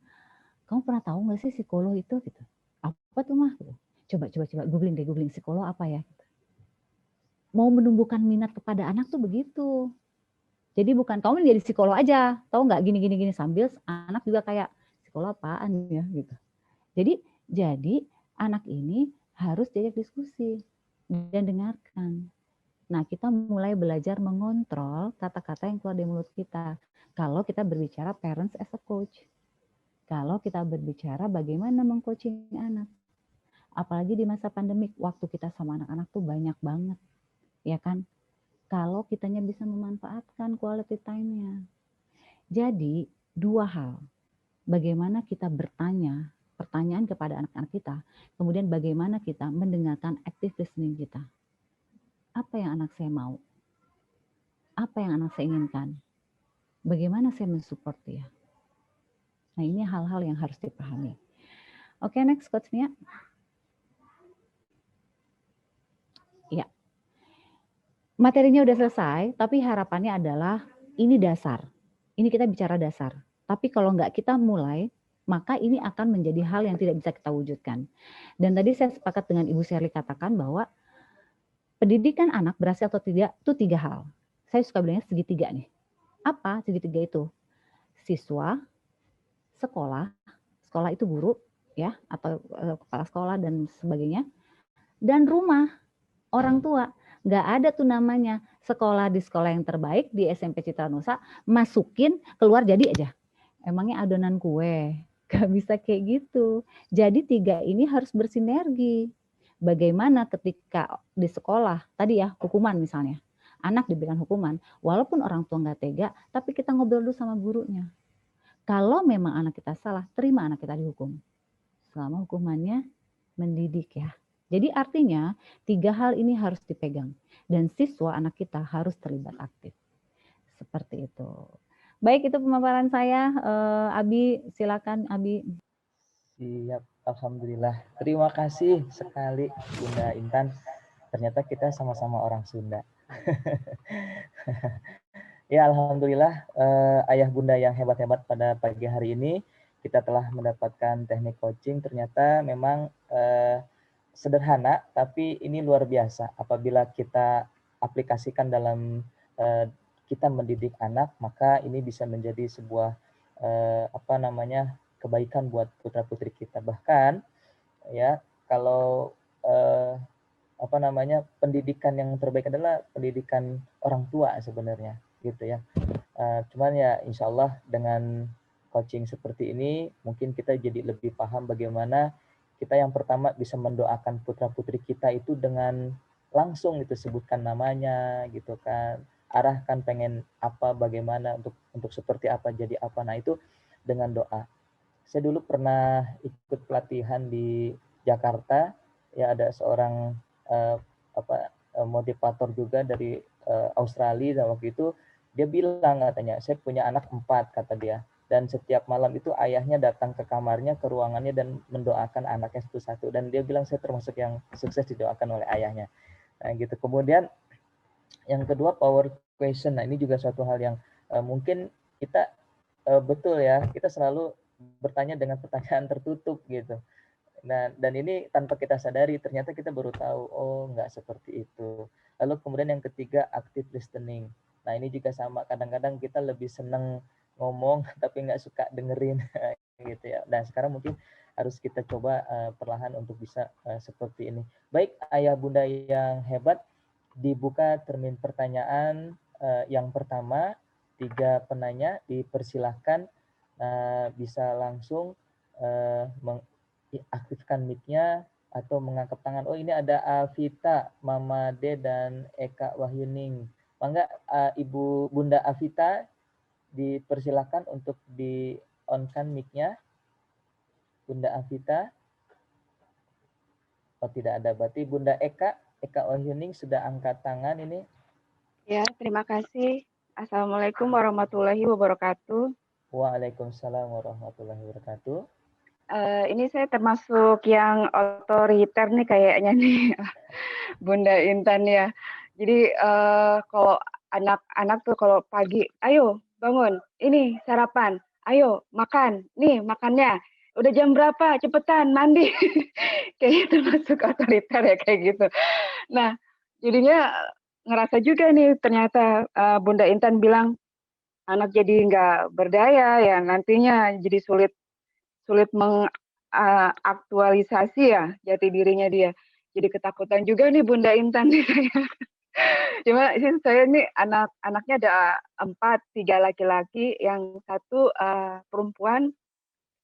kamu pernah tahu nggak sih psikolog itu gitu? Apa tuh mah? Gitu. Coba googling deh, googling psikolog apa ya. Mau menumbuhkan minat kepada anak tuh begitu. Jadi bukan kamu jadi psikolog aja, tahu nggak gini sambil anak juga kayak psikolog apaan ya gitu. Jadi anak ini harus diajak diskusi dan dengarkan. Nah, kita mulai belajar mengontrol kata-kata yang keluar dari mulut kita. Kalau kita berbicara parents as a coach. Kalau kita berbicara bagaimana mengcoaching anak. Apalagi di masa pandemik, waktu kita sama anak-anak tuh banyak banget. Ya kan? Kalau kitanya bisa memanfaatkan quality time-nya. Jadi, dua hal. Bagaimana kita bertanya, pertanyaan kepada anak-anak kita, kemudian bagaimana kita mendengarkan active listening kita. Apa yang anak saya mau? Apa yang anak saya inginkan? Bagaimana saya mensupport dia? Nah, ini hal-hal yang harus dipahami. Oke, next Coach Nia. Ya. Materinya udah selesai, tapi harapannya adalah ini dasar. Ini kita bicara dasar. Tapi kalau nggak kita mulai, maka ini akan menjadi hal yang tidak bisa kita wujudkan. Dan tadi saya sepakat dengan Ibu Sherly katakan bahwa pendidikan anak berhasil atau tidak itu 3 hal. Saya suka bilangnya segitiga nih. Apa segitiga itu? Siswa, sekolah itu guru ya atau kepala sekolah dan sebagainya, dan rumah, orang tua. Nggak ada tuh namanya sekolah di sekolah yang terbaik di SMP Citra Nusa, masukin keluar jadi aja. Emangnya adonan kue? Nggak bisa kayak gitu. Jadi 3 ini harus bersinergi. Bagaimana ketika di sekolah, tadi ya hukuman misalnya, anak diberikan hukuman, walaupun orang tua nggak tega, tapi kita ngobrol dulu sama gurunya. Kalau memang anak kita salah, terima anak kita dihukum. Selama hukumannya mendidik ya. Jadi artinya 3 hal ini harus dipegang. Dan siswa anak kita harus terlibat aktif. Seperti itu. Baik, itu pemaparan saya. Abi, silakan Abi. Siap, alhamdulillah. Terima kasih sekali Bunda Intan. Ternyata kita sama-sama orang Sunda. Ya, alhamdulillah ayah bunda yang hebat-hebat pada pagi hari ini kita telah mendapatkan teknik coaching. Ternyata memang sederhana, tapi ini luar biasa. Apabila kita aplikasikan dalam kita mendidik anak, maka ini bisa menjadi sebuah kebaikan buat putra putri kita. Bahkan ya kalau pendidikan yang terbaik adalah pendidikan orang tua sebenarnya gitu ya. Cuman ya insya Allah dengan coaching seperti ini mungkin kita jadi lebih paham bagaimana kita yang pertama bisa mendoakan putra putri kita itu dengan langsung itu sebutkan namanya gitu kan, arahkan pengen apa, bagaimana untuk seperti apa, jadi apa. Nah itu dengan doa. Saya dulu pernah ikut pelatihan di Jakarta ya, ada seorang motivator juga dari Australia, dan waktu itu dia bilang katanya, saya punya anak 4 kata dia, dan setiap malam itu ayahnya datang ke kamarnya, ke ruangannya dan mendoakan anaknya satu-satu, dan dia bilang saya termasuk yang sukses didoakan oleh ayahnya. Nah gitu. Kemudian yang kedua power question. Nah ini juga suatu hal yang mungkin kita betul ya, kita selalu bertanya dengan pertanyaan tertutup gitu. Nah, dan ini tanpa kita sadari ternyata kita baru tahu, oh nggak seperti itu. Lalu kemudian yang ketiga active listening. Nah ini juga sama, kadang-kadang kita lebih seneng ngomong tapi nggak suka dengerin gitu ya. Nah sekarang mungkin harus kita coba perlahan untuk bisa seperti ini. Baik ayah bunda yang hebat, dibuka termin pertanyaan yang pertama. 3 penanya dipersilahkan bisa langsung aktifkan mic-nya atau mengangkat tangan. Oh ini ada Avita, Mama D dan Eka Wahyuning. Mangga Ibu Bunda Avita dipersilakan untuk di-on-kan mic-nya. Bunda Avita. Oh tidak ada. Berarti Bunda Eka Wahyuning sudah angkat tangan ini. Ya, terima kasih. Assalamualaikum warahmatullahi wabarakatuh. Waalaikumsalam warahmatullahi wabarakatuh. Ini saya termasuk yang otoriter nih kayaknya nih, Bunda Intan ya. Jadi kalau anak-anak tuh kalau pagi, ayo bangun, ini sarapan, ayo makan, nih makannya. udah jam berapa, cepetan mandi. Kayaknya termasuk otoriter ya kayak gitu. Nah, jadinya ngerasa juga nih ternyata Bunda Intan bilang anak jadi nggak berdaya ya, nantinya jadi sulit mengaktualisasi ya jati dirinya dia. Jadi ketakutan juga nih Bunda Intan nih saya. Cuma sih saya nih anaknya ada 4, 3 laki-laki, yang 1 perempuan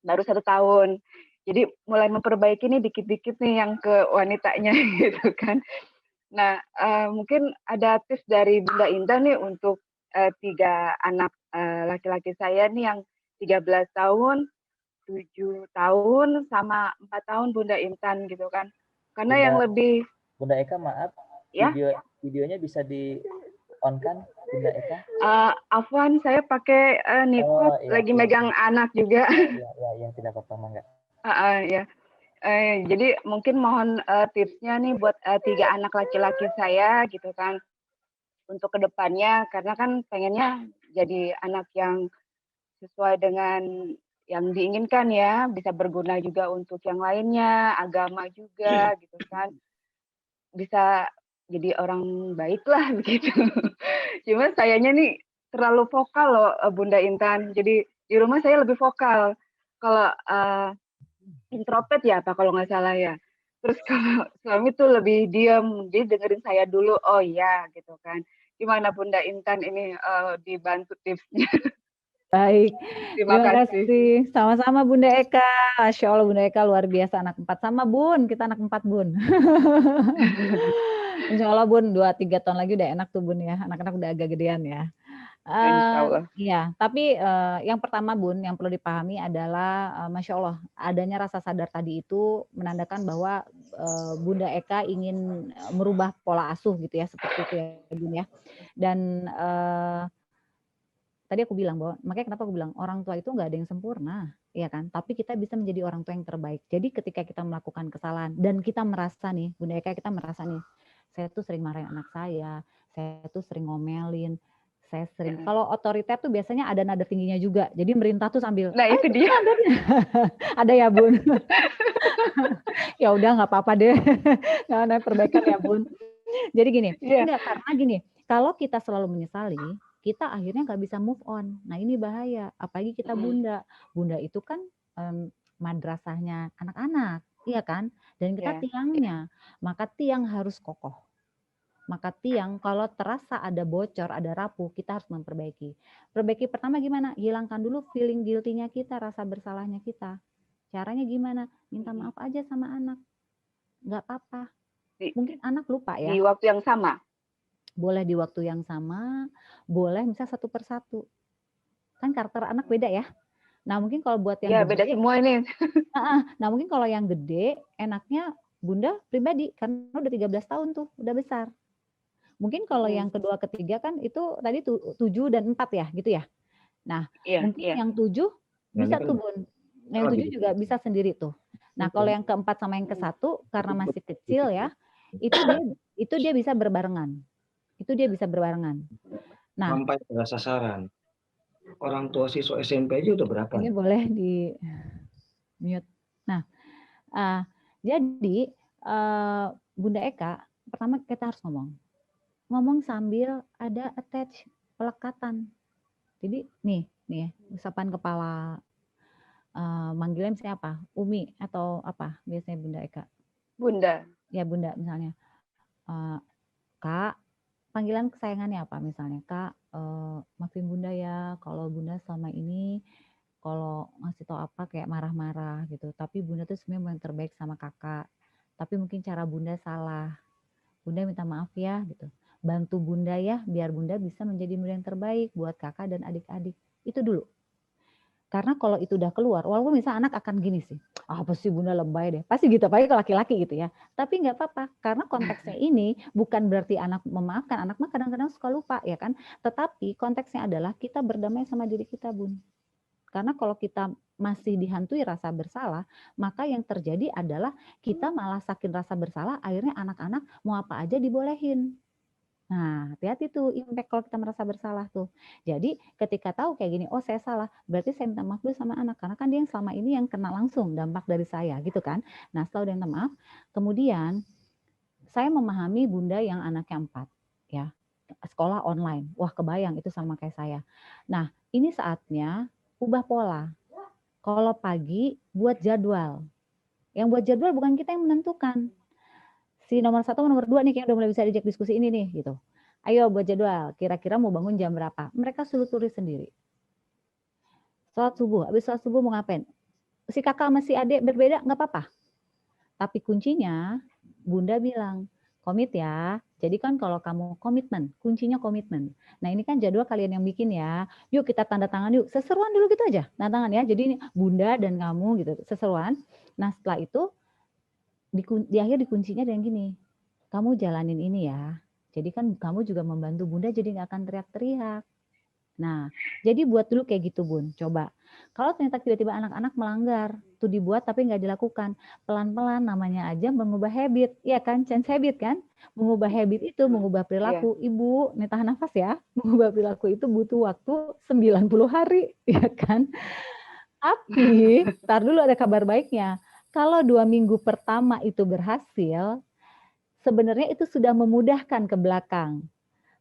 baru 1 tahun. Jadi mulai memperbaiki nih dikit-dikit nih yang ke wanitanya gitu kan. Nah, mungkin ada tips dari Bunda Intan nih untuk 3 anak laki-laki saya nih yang 13 tahun, 7 tahun, sama 4 tahun Bunda Intan gitu kan. Karena yang lebih Bunda Eka maaf, ya, videonya bisa di on kan Bunda Eka? Afwan, saya pakai nikob, lagi megang anak juga. Ya, tidak apa-apa, Mangga. Ya. Jadi mungkin mohon tipsnya nih buat 3 anak laki-laki saya gitu kan, untuk kedepannya, karena kan pengennya jadi anak yang sesuai dengan yang diinginkan ya, bisa berguna juga untuk yang lainnya, agama juga gitu kan, bisa jadi orang baik lah begitu. Cuma sayanya nih terlalu vokal loh Bunda Intan, jadi di rumah saya lebih vokal. Kalau introvert ya apa kalau nggak salah ya. Terus kalau suami tuh lebih diam, jadi dengerin saya dulu, oh iya gitu kan. Gimana Bunda Intan ini dibantu tipsnya? Baik, Terima terima kasih. kasih. Sama-sama Bunda Eka. Masya Allah Bunda Eka luar biasa, anak 4. Sama Bun, kita anak 4 Bun. Insya Allah Bun, 2-3 tahun lagi udah enak tuh Bun ya. Anak-anak udah agak gedean ya. Insya Allah. Iya, tapi yang pertama Bun, yang perlu dipahami adalah Masya Allah, adanya rasa sadar tadi itu menandakan bahwa Bunda Eka ingin merubah pola asuh gitu ya, seperti itu ya Bun ya. Dan tadi aku bilang bahwa, makanya kenapa aku bilang orang tua itu nggak ada yang sempurna, ya kan? Tapi kita bisa menjadi orang tua yang terbaik. Jadi ketika kita melakukan kesalahan dan kita merasa nih, Bunda Eka, kita merasa nih, saya tuh sering marahin anak saya tuh sering ngomelin, saya sering, kalau otoriter tuh biasanya ada nada tingginya juga. Jadi merintah tuh sambil, nah itu dia. ada ya Bun. Ya udah nggak apa-apa deh, nggak ada perbaikan ya Bun. Jadi gini, enggak, karena gini, kalau kita selalu menyesali, kita akhirnya nggak bisa move on. Nah ini bahaya, apalagi kita bunda. Bunda itu kan madrasahnya anak-anak, iya kan? Dan kita tiangnya, maka tiang harus kokoh. Maka tiang kalau terasa ada bocor, ada rapuh, kita harus memperbaiki. Perbaiki pertama gimana? Hilangkan dulu feeling guilty-nya kita, rasa bersalahnya kita. Caranya gimana? Minta maaf aja sama anak. Nggak apa-apa. Mungkin anak lupa ya. Di waktu yang sama? Boleh di waktu yang sama, boleh misalnya 1 per 1. Kan karakter anak beda ya. Nah mungkin kalau buat yang gede, beda semua ini. Nah mungkin kalau yang gede, enaknya Bunda pribadi, karena udah 13 tahun tuh, udah besar. Mungkin kalau yang kedua, ketiga kan itu tadi 7 dan 4 ya, gitu ya. Nah mungkin yang 7 bisa tuh Bun. Yang 7 juga bisa sendiri tuh. Nah kalau yang keempat sama yang ke-1 karena masih kecil ya, itu dia bisa berbarengan. Itu dia bisa berbarengan. Nah, sampai pada sasaran. Orang tua siswa SMP aja udah berapa? Ini boleh di mute. Nah, jadi Bunda Eka, pertama kita harus ngomong sambil ada attach, pelekatan. Jadi nih usapan kepala, manggilnya misalnya apa? Umi atau apa biasanya Bunda Eka? Bunda. Ya Bunda misalnya. Kak, panggilan kesayangannya apa misalnya? Kak, maafin Bunda ya kalau Bunda selama ini kalau ngasih tau apa kayak marah-marah gitu. Tapi Bunda tuh sebenarnya mau yang terbaik sama kakak. Tapi mungkin cara Bunda salah. Bunda minta maaf ya gitu. Bantu Bunda ya biar Bunda bisa menjadi murid yang terbaik buat kakak dan adik-adik. Itu dulu. Karena kalau itu udah keluar, walaupun misalnya anak akan gini sih, apa sih Bunda lebay deh. Pasti gitu, apalagi kalau laki-laki gitu ya. Tapi nggak apa-apa, karena konteksnya ini bukan berarti anak memaafkan. Anak mah kadang-kadang suka lupa ya kan. Tetapi konteksnya adalah kita berdamai sama diri kita Bun. Karena kalau kita masih dihantui rasa bersalah, maka yang terjadi adalah kita malah saking rasa bersalah, akhirnya anak-anak mau apa aja dibolehin. Nah, hati-hati tuh impact kalau kita merasa bersalah tuh. Jadi ketika tahu kayak gini, oh saya salah, berarti saya minta maaf dulu sama anak. Karena kan dia yang selama ini yang kena langsung dampak dari saya gitu kan. Nah setelah udah minta maaf, kemudian saya memahami bunda yang anaknya 4 ya, sekolah online. Wah kebayang itu sama kayak saya. Nah ini saatnya ubah pola. Kalau pagi buat jadwal. Yang buat jadwal bukan kita yang menentukan. Si nomor 1 nomor 2 nih kayak udah mulai bisa diajak diskusi ini nih gitu. Ayo buat jadwal, kira-kira mau bangun jam berapa? Mereka suruh tulis sendiri. Sholat subuh, habis sholat subuh mau ngapain? Si kakak sama si adik berbeda nggak apa-apa. Tapi kuncinya bunda bilang, komit ya. Jadi kan kalau kamu komitmen, kuncinya komitmen. Nah ini kan jadwal kalian yang bikin ya. Yuk kita tanda tangan yuk. Seseruan dulu gitu aja, tanda tangan ya. Jadi ini bunda dan kamu gitu, seseruan. Nah setelah itu di akhir dikuncinya dengan gini, kamu jalanin ini ya. Jadi kan kamu juga membantu bunda jadi nggak akan teriak-teriak. Nah, jadi buat dulu kayak gitu bun, coba. Kalau ternyata tiba-tiba anak-anak melanggar, tuh dibuat tapi nggak dilakukan. Pelan-pelan namanya aja mengubah habit, ya kan? Change habit kan? Mengubah habit itu, mengubah perilaku. Ibu, nih tahan nafas ya. Mengubah perilaku itu butuh waktu 90 hari, ya kan? Tapi, tar dulu ada kabar baiknya. Kalau 2 minggu pertama itu berhasil, sebenarnya itu sudah memudahkan ke belakang.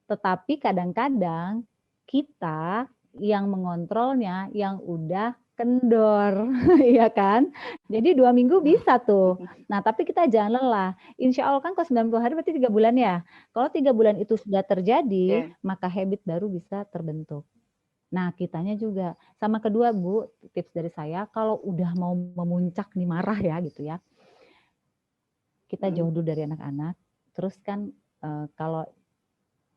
Tetapi kadang-kadang kita yang mengontrolnya yang udah kendor, ya kan? Jadi 2 minggu bisa tuh. Nah, tapi kita jangan lelah. Insya Allah kan kalau 90 hari berarti 3 bulan ya. Kalau 3 bulan itu sudah terjadi, maka habit baru bisa terbentuk. Nah, kitanya juga. Sama kedua, Bu, tips dari saya, kalau udah mau memuncak nih marah ya gitu ya, kita jauh dulu dari anak-anak. Terus kan kalau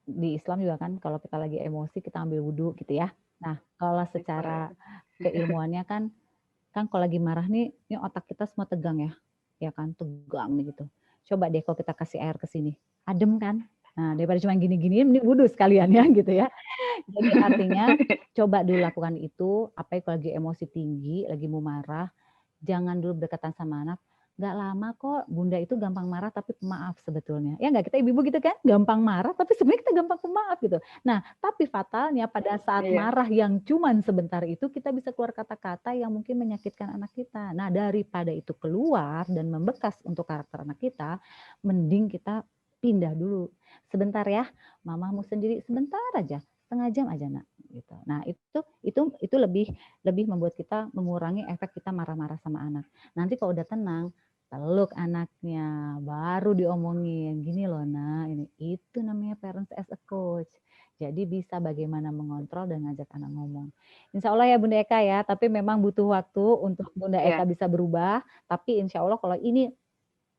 di Islam juga kan kalau kita lagi emosi kita ambil wudhu gitu ya. Nah, kalau secara keilmuannya kan kalau lagi marah nih, ini otak kita semua tegang ya kan, tegang nih gitu. Coba deh kalau kita kasih air ke sini, adem kan? Nah, daripada cuma gini-gini, ini wudhu sekalian ya gitu ya. Jadi artinya coba dulu lakukan itu, apa kalau lagi emosi tinggi, lagi mau marah, jangan dulu berdekatan sama anak. Nggak lama kok, bunda itu gampang marah tapi pemaaf sebetulnya. Ya nggak, kita ibu-ibu gitu kan, gampang marah tapi sebenarnya kita gampang pemaaf gitu. Nah, tapi fatalnya pada saat marah yang cuman sebentar itu, kita bisa keluar kata-kata yang mungkin menyakitkan anak kita. Nah, daripada itu keluar dan membekas untuk karakter anak kita, mending kita pindah dulu. Sebentar ya, mamamu sendiri, sebentar aja, setengah jam aja nak. Gitu. Nah itu lebih membuat kita mengurangi efek kita marah-marah sama anak. Nanti kalau udah tenang, peluk anaknya, baru diomongin, gini loh nak, ini itu namanya parents as a coach. Jadi bisa bagaimana mengontrol dan ngajak anak ngomong. Insya Allah ya Bunda Eka ya, tapi memang butuh waktu untuk Bunda Eka bisa berubah. Tapi insya Allah kalau ini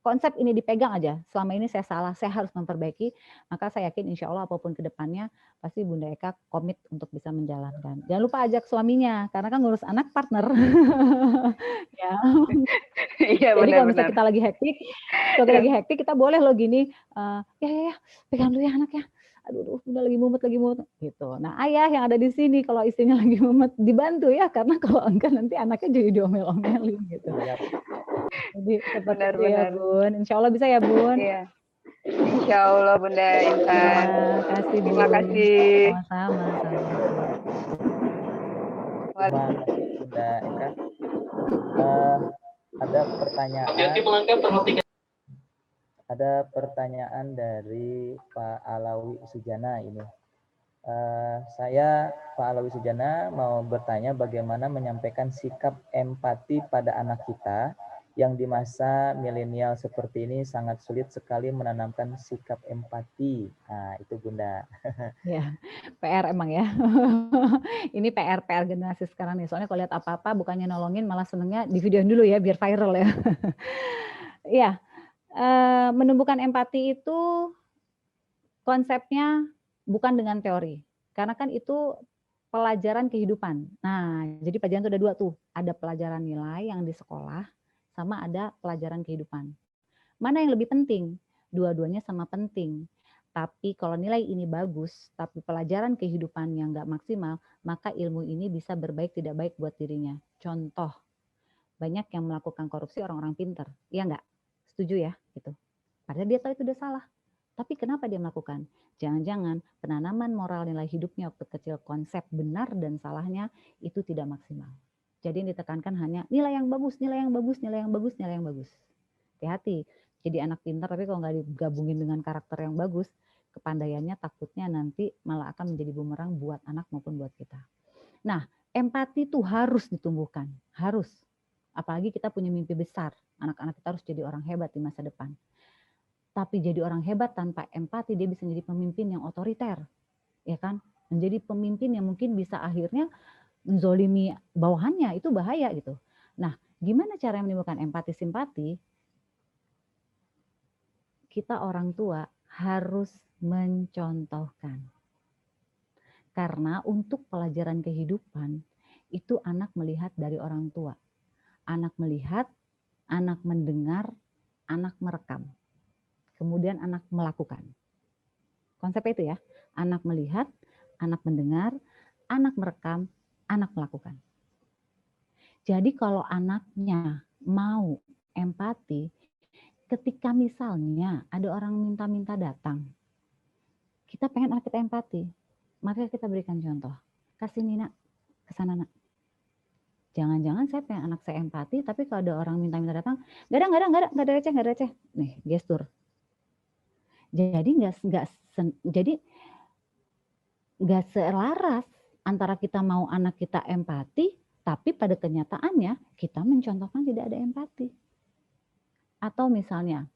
konsep ini dipegang aja, selama ini saya salah, saya harus memperbaiki, maka saya yakin insya Allah apapun ke depannya, pasti Bunda Eka komit untuk bisa menjalankan. Jangan lupa ajak suaminya, karena kan ngurus anak partner. Ya. Jadi kalau misalnya kita lagi hektik, kita boleh loh gini, ya, pegang dulu ya anaknya. Aduh, udah lagi mumet gitu. Nah, ayah yang ada di sini kalau istrinya lagi mumet dibantu ya, karena kalau enggak nanti anaknya jadi diomel-omelin gitu. Jadi seperti itu ya Bun. Insya Allah bisa ya Bun. Iya. Insya Allah Bunda Intan. Terima kasih Bun. Sama-sama. Terima kasih Bunda Eka. Ada pertanyaan dari Pak Alawi Sujana ini. Saya Pak Alawi Sujana mau bertanya bagaimana menyampaikan sikap empati pada anak kita yang di masa milenial seperti ini sangat sulit sekali menanamkan sikap empati. Nah, itu Bunda. Ya, PR emang ya. Ini PR generasi sekarang nih. Soalnya kalau lihat apa-apa bukannya nolongin malah senengnya di videoin dulu ya biar viral ya. Iya. Menumbuhkan empati itu konsepnya bukan dengan teori. Karena kan itu pelajaran kehidupan. Nah, jadi pelajaran itu ada 2 tuh. Ada pelajaran nilai yang di sekolah, sama ada pelajaran kehidupan. Mana yang lebih penting? Dua-duanya sama penting. Tapi kalau nilai ini bagus, tapi pelajaran kehidupan yang nggak maksimal, maka ilmu ini bisa berbaik tidak baik buat dirinya. Contoh, banyak yang melakukan korupsi orang-orang pinter. Iya nggak? Setuju ya? Gitu. Padahal dia tahu itu udah salah. Tapi kenapa dia melakukan? Jangan-jangan penanaman moral nilai hidupnya waktu kecil, konsep benar dan salahnya itu tidak maksimal. Jadi yang ditekankan hanya nilai yang bagus, nilai yang bagus, nilai yang bagus, nilai yang bagus. Hati-hati, jadi anak pintar tapi kalau nggak digabungin dengan karakter yang bagus, kepandaiannya takutnya nanti malah akan menjadi bumerang buat anak maupun buat kita. Nah, empati itu harus ditumbuhkan, harus. Apalagi kita punya mimpi besar, anak-anak kita harus jadi orang hebat di masa depan. Tapi jadi orang hebat tanpa empati, dia bisa menjadi pemimpin yang otoriter, ya kan? Menjadi pemimpin yang mungkin bisa akhirnya menzolimi bawahannya, itu bahaya gitu. Nah, gimana cara menimbulkan empati simpati? Kita orang tua harus mencontohkan. Karena untuk pelajaran kehidupan, itu anak melihat dari orang tua. Anak melihat, anak mendengar, anak merekam. Kemudian anak melakukan. Konsepnya itu ya, anak melihat, anak mendengar, anak merekam, anak melakukan. Jadi kalau anaknya mau empati, ketika misalnya ada orang minta-minta datang, kita pengen anak kita empati, maka kita berikan contoh. Kasih Nina, ke sana nak. Jangan-jangan saya pengen anak saya empati, tapi kalau ada orang minta-minta datang, nggak ada receh. Nih, gestur. Jadi nggak selaras antara kita mau anak kita empati, tapi pada kenyataannya kita mencontohkan tidak ada empati. Atau misalnya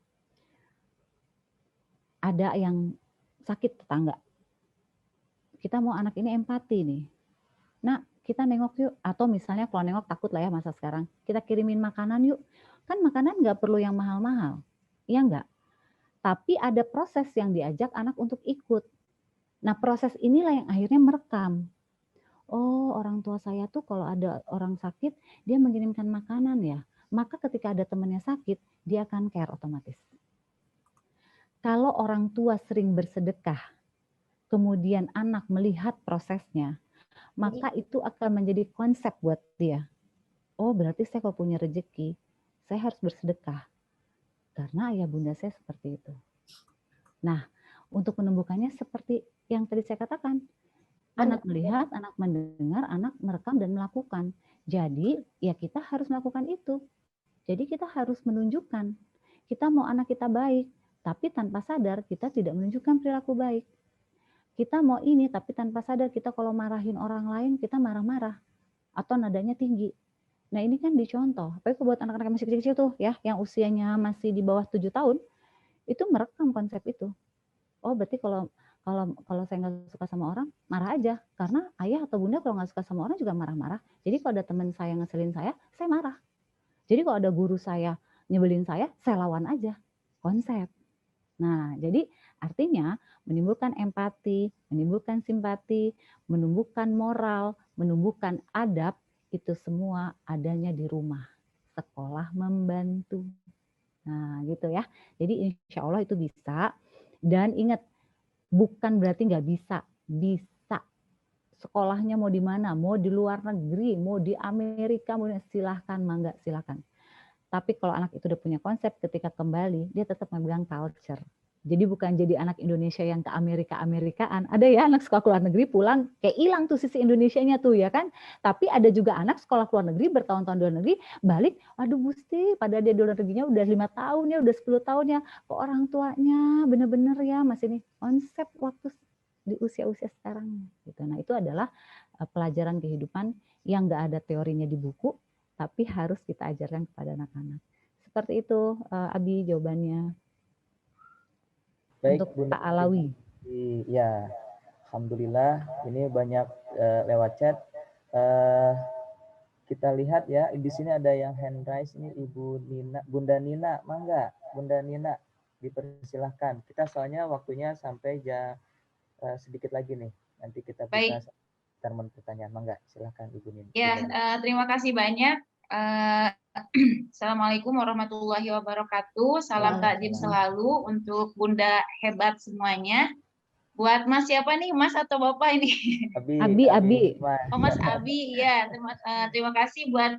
ada yang sakit tetangga, kita mau anak ini empati nih. Nah, kita nengok yuk. Atau misalnya kalau nengok takut lah ya masa sekarang, kita kirimin makanan yuk. Kan makanan nggak perlu yang mahal-mahal, iya nggak? Tapi ada proses yang diajak anak untuk ikut. Nah, proses inilah yang akhirnya merekam. Oh, orang tua saya tuh kalau ada orang sakit, dia mengirimkan makanan ya. Maka ketika ada temannya sakit, dia akan care otomatis. Kalau orang tua sering bersedekah, kemudian anak melihat prosesnya, maka itu akan menjadi konsep buat dia. Oh, berarti saya kalau punya rezeki, saya harus bersedekah. Karena ayah bunda saya seperti itu. Nah, untuk menumbuhkannya seperti yang tadi saya katakan. Anak melihat, anak mendengar, anak merekam dan melakukan. Jadi, ya kita harus melakukan itu. Jadi kita harus menunjukkan. Kita mau anak kita baik, tapi tanpa sadar kita tidak menunjukkan perilaku baik. Kita mau ini, tapi tanpa sadar kita kalau marahin orang lain, kita marah-marah. Atau nadanya tinggi. Nah ini kan dicontoh, apalagi buat anak-anak yang masih kecil-kecil tuh ya, yang usianya masih di bawah 7 tahun, itu merekam konsep itu. Oh berarti kalau saya nggak suka sama orang, marah aja. Karena ayah atau bunda kalau nggak suka sama orang juga marah-marah. Jadi kalau ada teman saya ngeselin saya marah. Jadi kalau ada guru saya nyebelin saya lawan aja. Konsep. Nah jadi artinya menimbulkan empati, menimbulkan simpati, menumbuhkan moral, menumbuhkan adab, itu semua adanya di rumah. Sekolah membantu. Nah gitu ya. Jadi insya Allah itu bisa. Dan ingat, bukan berarti nggak bisa. Bisa. Sekolahnya mau di mana? Mau di luar negeri, mau di Amerika, mau silahkan, mangga silahkan. Tapi kalau anak itu udah punya konsep, ketika kembali, dia tetap memegang culture. Jadi bukan jadi anak Indonesia yang ke Amerika-Amerikaan. Ada ya anak sekolah keluar negeri pulang, kayak hilang tuh sisi Indonesianya tuh ya kan. Tapi ada juga anak sekolah keluar negeri, bertahun-tahun di luar negeri, balik, aduh Gusti, pada dia di luar negerinya udah 5 tahun ya, udah 10 tahun ya. Kok orang tuanya bener-bener ya masih nih konsep waktu di usia-usia sekarang. Gitu. Nah itu adalah pelajaran kehidupan yang nggak ada teorinya di buku, tapi harus kita ajarkan kepada anak-anak. Seperti itu Abi jawabannya. Baik, untuk Bunda Pak Alawi. Ya, alhamdulillah ini banyak lewat chat. Kita lihat ya, di sini ada yang hand raise ini Ibu Nina, Bunda Nina, mangga, Bunda Nina dipersilahkan. Kita soalnya waktunya sampai sedikit lagi nih. Nanti kita bisa termen pertanyaan, mangga, silahkan Ibu Nina. Ya, terima kasih banyak. Assalamualaikum warahmatullahi wabarakatuh. Salam takdim selalu untuk Bunda hebat semuanya. Buat Mas siapa nih, Mas atau Bapak ini? Abi. Oh Mas Abi, ya. Terima kasih buat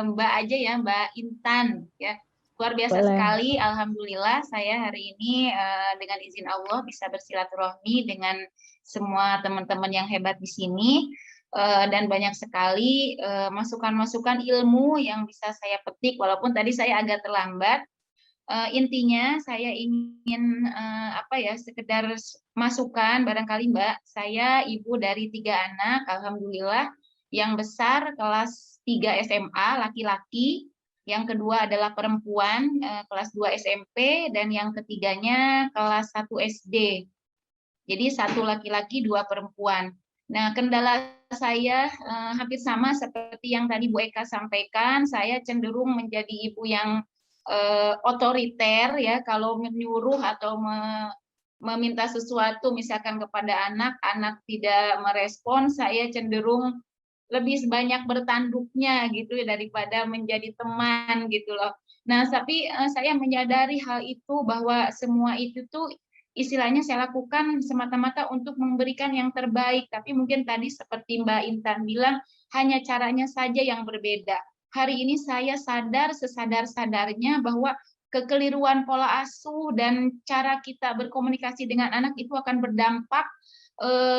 Mbak aja ya, Mbak Intan. Ya, Luar biasa Boleh. sekali, alhamdulillah saya hari ini dengan izin Allah bisa bersilaturahmi dengan semua teman-teman yang hebat di sini dan banyak sekali masukan-masukan ilmu yang bisa saya petik walaupun tadi saya agak terlambat. Intinya saya ingin sekedar masukan barangkali Mbak, saya ibu dari 3 anak, alhamdulillah. Yang besar kelas 3 SMA laki-laki, yang kedua adalah perempuan kelas 2 SMP, dan yang ketiganya kelas 1 SD. Jadi 1 laki-laki, 2 perempuan. Nah, kendala saya hampir sama seperti yang tadi Bu Eka sampaikan, saya cenderung menjadi ibu yang otoriter ya, kalau menyuruh atau meminta sesuatu misalkan kepada anak tidak merespon, saya cenderung lebih banyak bertanduknya gitu ya daripada menjadi teman gitu loh. Nah, tapi saya menyadari hal itu bahwa semua itu tuh istilahnya saya lakukan semata-mata untuk memberikan yang terbaik, tapi mungkin tadi seperti Mbak Intan bilang hanya caranya saja yang berbeda. Hari ini saya sadar sesadar-sadarnya bahwa kekeliruan pola asuh dan cara kita berkomunikasi dengan anak itu akan berdampak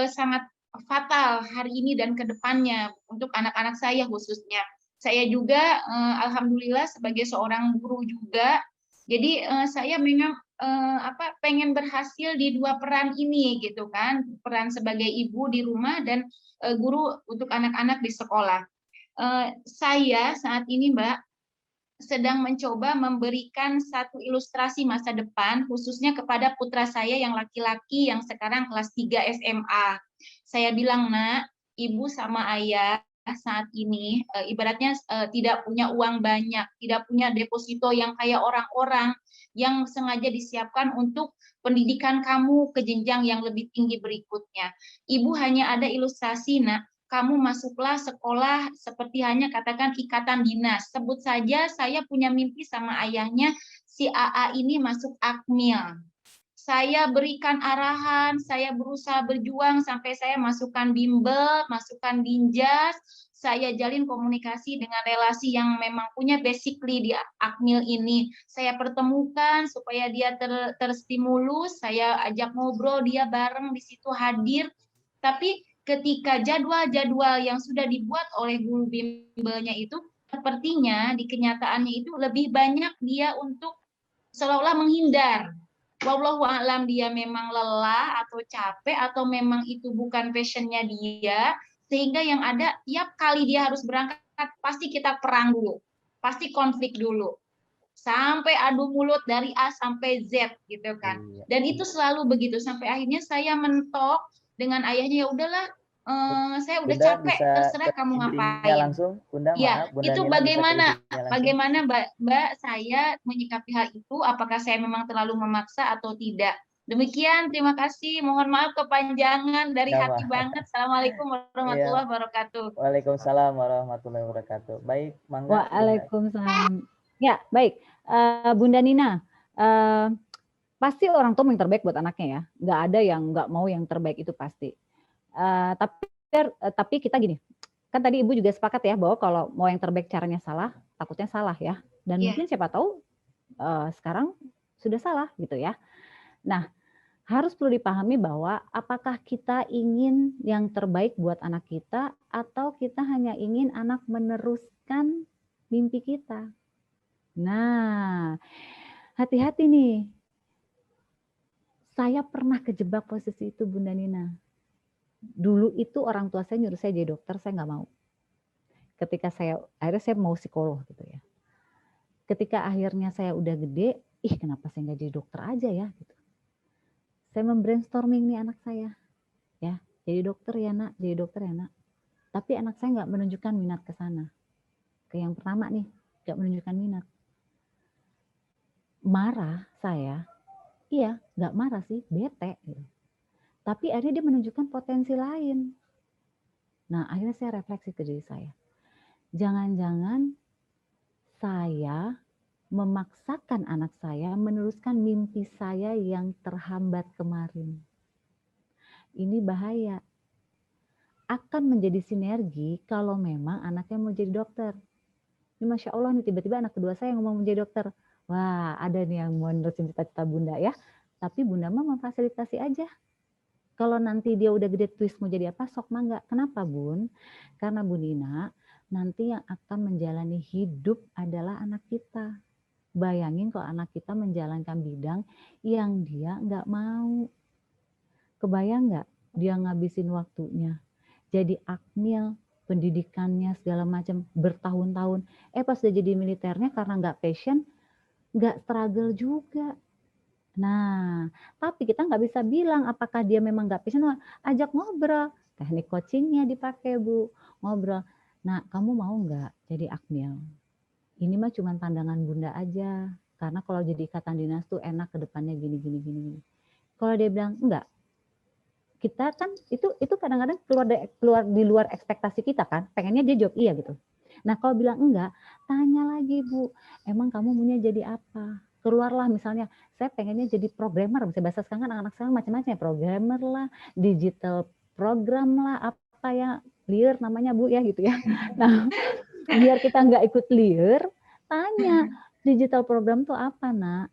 sangat fatal hari ini dan ke depannya untuk anak-anak saya khususnya. Saya juga alhamdulillah sebagai seorang guru juga. Jadi saya memang pengen berhasil di 2 peran ini gitu kan. Peran sebagai ibu di rumah dan guru untuk anak-anak di sekolah. Saya saat ini Mbak sedang mencoba memberikan satu ilustrasi masa depan khususnya kepada putra saya yang laki-laki yang sekarang kelas 3 SMA. Saya bilang, "Nak, ibu sama ayah saat ini ibaratnya tidak punya uang banyak, tidak punya deposito yang kayak orang-orang yang sengaja disiapkan untuk pendidikan kamu ke jenjang yang lebih tinggi berikutnya. Ibu hanya ada ilustrasi, Nak. Kamu masuklah sekolah seperti hanya katakan ikatan dinas. Sebut saja saya punya mimpi sama ayahnya, si AA ini masuk Akmil. Saya berikan arahan, saya berusaha berjuang sampai saya masukkan bimbel, masukkan dinjas, saya jalin komunikasi dengan relasi yang memang punya basically di Akmil ini. Saya pertemukan supaya dia terstimulus, saya ajak ngobrol, dia bareng di situ hadir. Tapi ketika jadwal-jadwal yang sudah dibuat oleh guru bimbelnya itu, sepertinya di kenyataannya itu lebih banyak dia untuk seolah-olah menghindar. Wallahu a'lam dia memang lelah atau capek atau memang itu bukan passionnya dia, sehingga yang ada tiap kali dia harus berangkat pasti kita perang dulu, pasti konflik dulu, sampai adu mulut dari A sampai Z gitu kan. Dan itu selalu begitu sampai akhirnya saya mentok dengan ayahnya, ya udahlah saya udah Bunda capek, bisa terserah ke kamu ibu-ibunya ngapain. langsung, Bunda, Ya, maaf, Bunda itu Nina bisa ke bagaimana ibu-ibunya langsung. bagaimana Mbak saya menyikapi hal itu, apakah saya memang terlalu memaksa atau tidak. Demikian, terima kasih. Mohon maaf kepanjangan dari Nggak hati apa. banget. Assalamualaikum warahmatullahi Iya. wabarakatuh. Waalaikumsalam warahmatullahi wabarakatuh. Baik, mangga. Bunda. Waalaikumsalam. Ya, baik. Bunda Nina, pasti orang tua mau yang terbaik buat anaknya ya. Nggak ada yang nggak mau yang terbaik itu pasti. Tapi kita gini, kan tadi Ibu juga sepakat ya bahwa kalau mau yang terbaik caranya salah, takutnya salah ya. Dan mungkin siapa tahu sekarang sudah salah gitu ya. Nah, harus perlu dipahami bahwa apakah kita ingin yang terbaik buat anak kita atau kita hanya ingin anak meneruskan mimpi kita. Nah, hati-hati nih. Saya pernah kejebak posisi itu Bunda Nina. Dulu itu orang tua saya nyuruh saya jadi dokter, saya nggak mau. Akhirnya saya mau psikolog gitu ya. Ketika akhirnya saya udah gede, kenapa saya nggak jadi dokter aja ya? Gitu. Saya membrainstorming nih anak saya, ya jadi dokter ya nak, jadi dokter ya nak. Tapi anak saya nggak menunjukkan minat ke sana. Ke yang pertama nih, nggak menunjukkan minat. Marah saya, iya nggak marah sih, bete gitu. Tapi akhirnya dia menunjukkan potensi lain. Nah, akhirnya saya refleksi ke diri saya. Jangan-jangan saya memaksakan anak saya meneruskan mimpi saya yang terhambat kemarin. Ini bahaya. Akan menjadi sinergi kalau memang anaknya mau jadi dokter. Ini Masya Allah nih, tiba-tiba anak kedua saya ngomong mau jadi dokter. Wah, ada nih yang mau nerusin cita-cita Bunda ya. Tapi Bunda mah memfasilitasi aja. Kalau nanti dia udah gede twist mau jadi apa, sok mangga. Kenapa Bun? Karena Bu Nina, nanti yang akan menjalani hidup adalah anak kita. Bayangin kalau anak kita menjalankan bidang yang dia nggak mau. Kebayang nggak dia ngabisin waktunya. Jadi akmil, pendidikannya segala macam bertahun-tahun. Pas udah jadi militernya karena nggak passion, nggak struggle juga. Nah, tapi kita nggak bisa bilang apakah dia memang nggak passion. Ajak ngobrol, teknik coachingnya dipakai Bu, ngobrol. Nah, kamu mau nggak jadi akmil? Ini mah cuma pandangan Bunda aja, karena kalau jadi ikatan dinas tuh enak ke depannya gini. Kalau dia bilang enggak, kita kan itu kadang-kadang keluar di luar ekspektasi kita kan, pengennya dia jawab iya gitu. Nah kalau bilang enggak, tanya lagi Bu, emang kamu maunya jadi apa? Keluarlah misalnya, saya pengennya jadi programmer, bisa bahasa sekarang kan anak-anak sekarang macam-macam ya, programmer lah, digital program lah, apa ya, liar namanya Bu ya gitu ya. Nah biar kita nggak ikut liar, tanya digital program tuh apa Nak?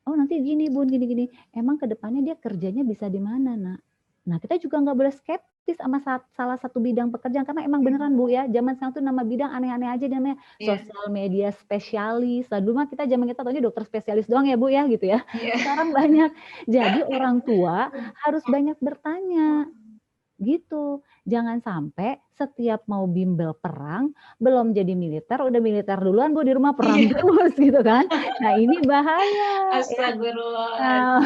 Oh nanti gini Bun, gini. Emang kedepannya dia kerjanya bisa di mana Nak? Nah kita juga nggak boleh skeptis sama salah satu bidang pekerjaan karena emang beneran Bu ya, zaman sekarang tuh nama bidang aneh-aneh aja namanya sosial media spesialis. Lah dulu mah kita zaman kita taunya dokter spesialis doang ya Bu ya gitu ya. Sekarang banyak. Jadi orang tua harus banyak bertanya. Gitu. Jangan sampai setiap mau bimbel perang, belum jadi militer, udah militer duluan Bu di rumah perang terus gitu kan. Nah ini bahaya. Astagfirullah.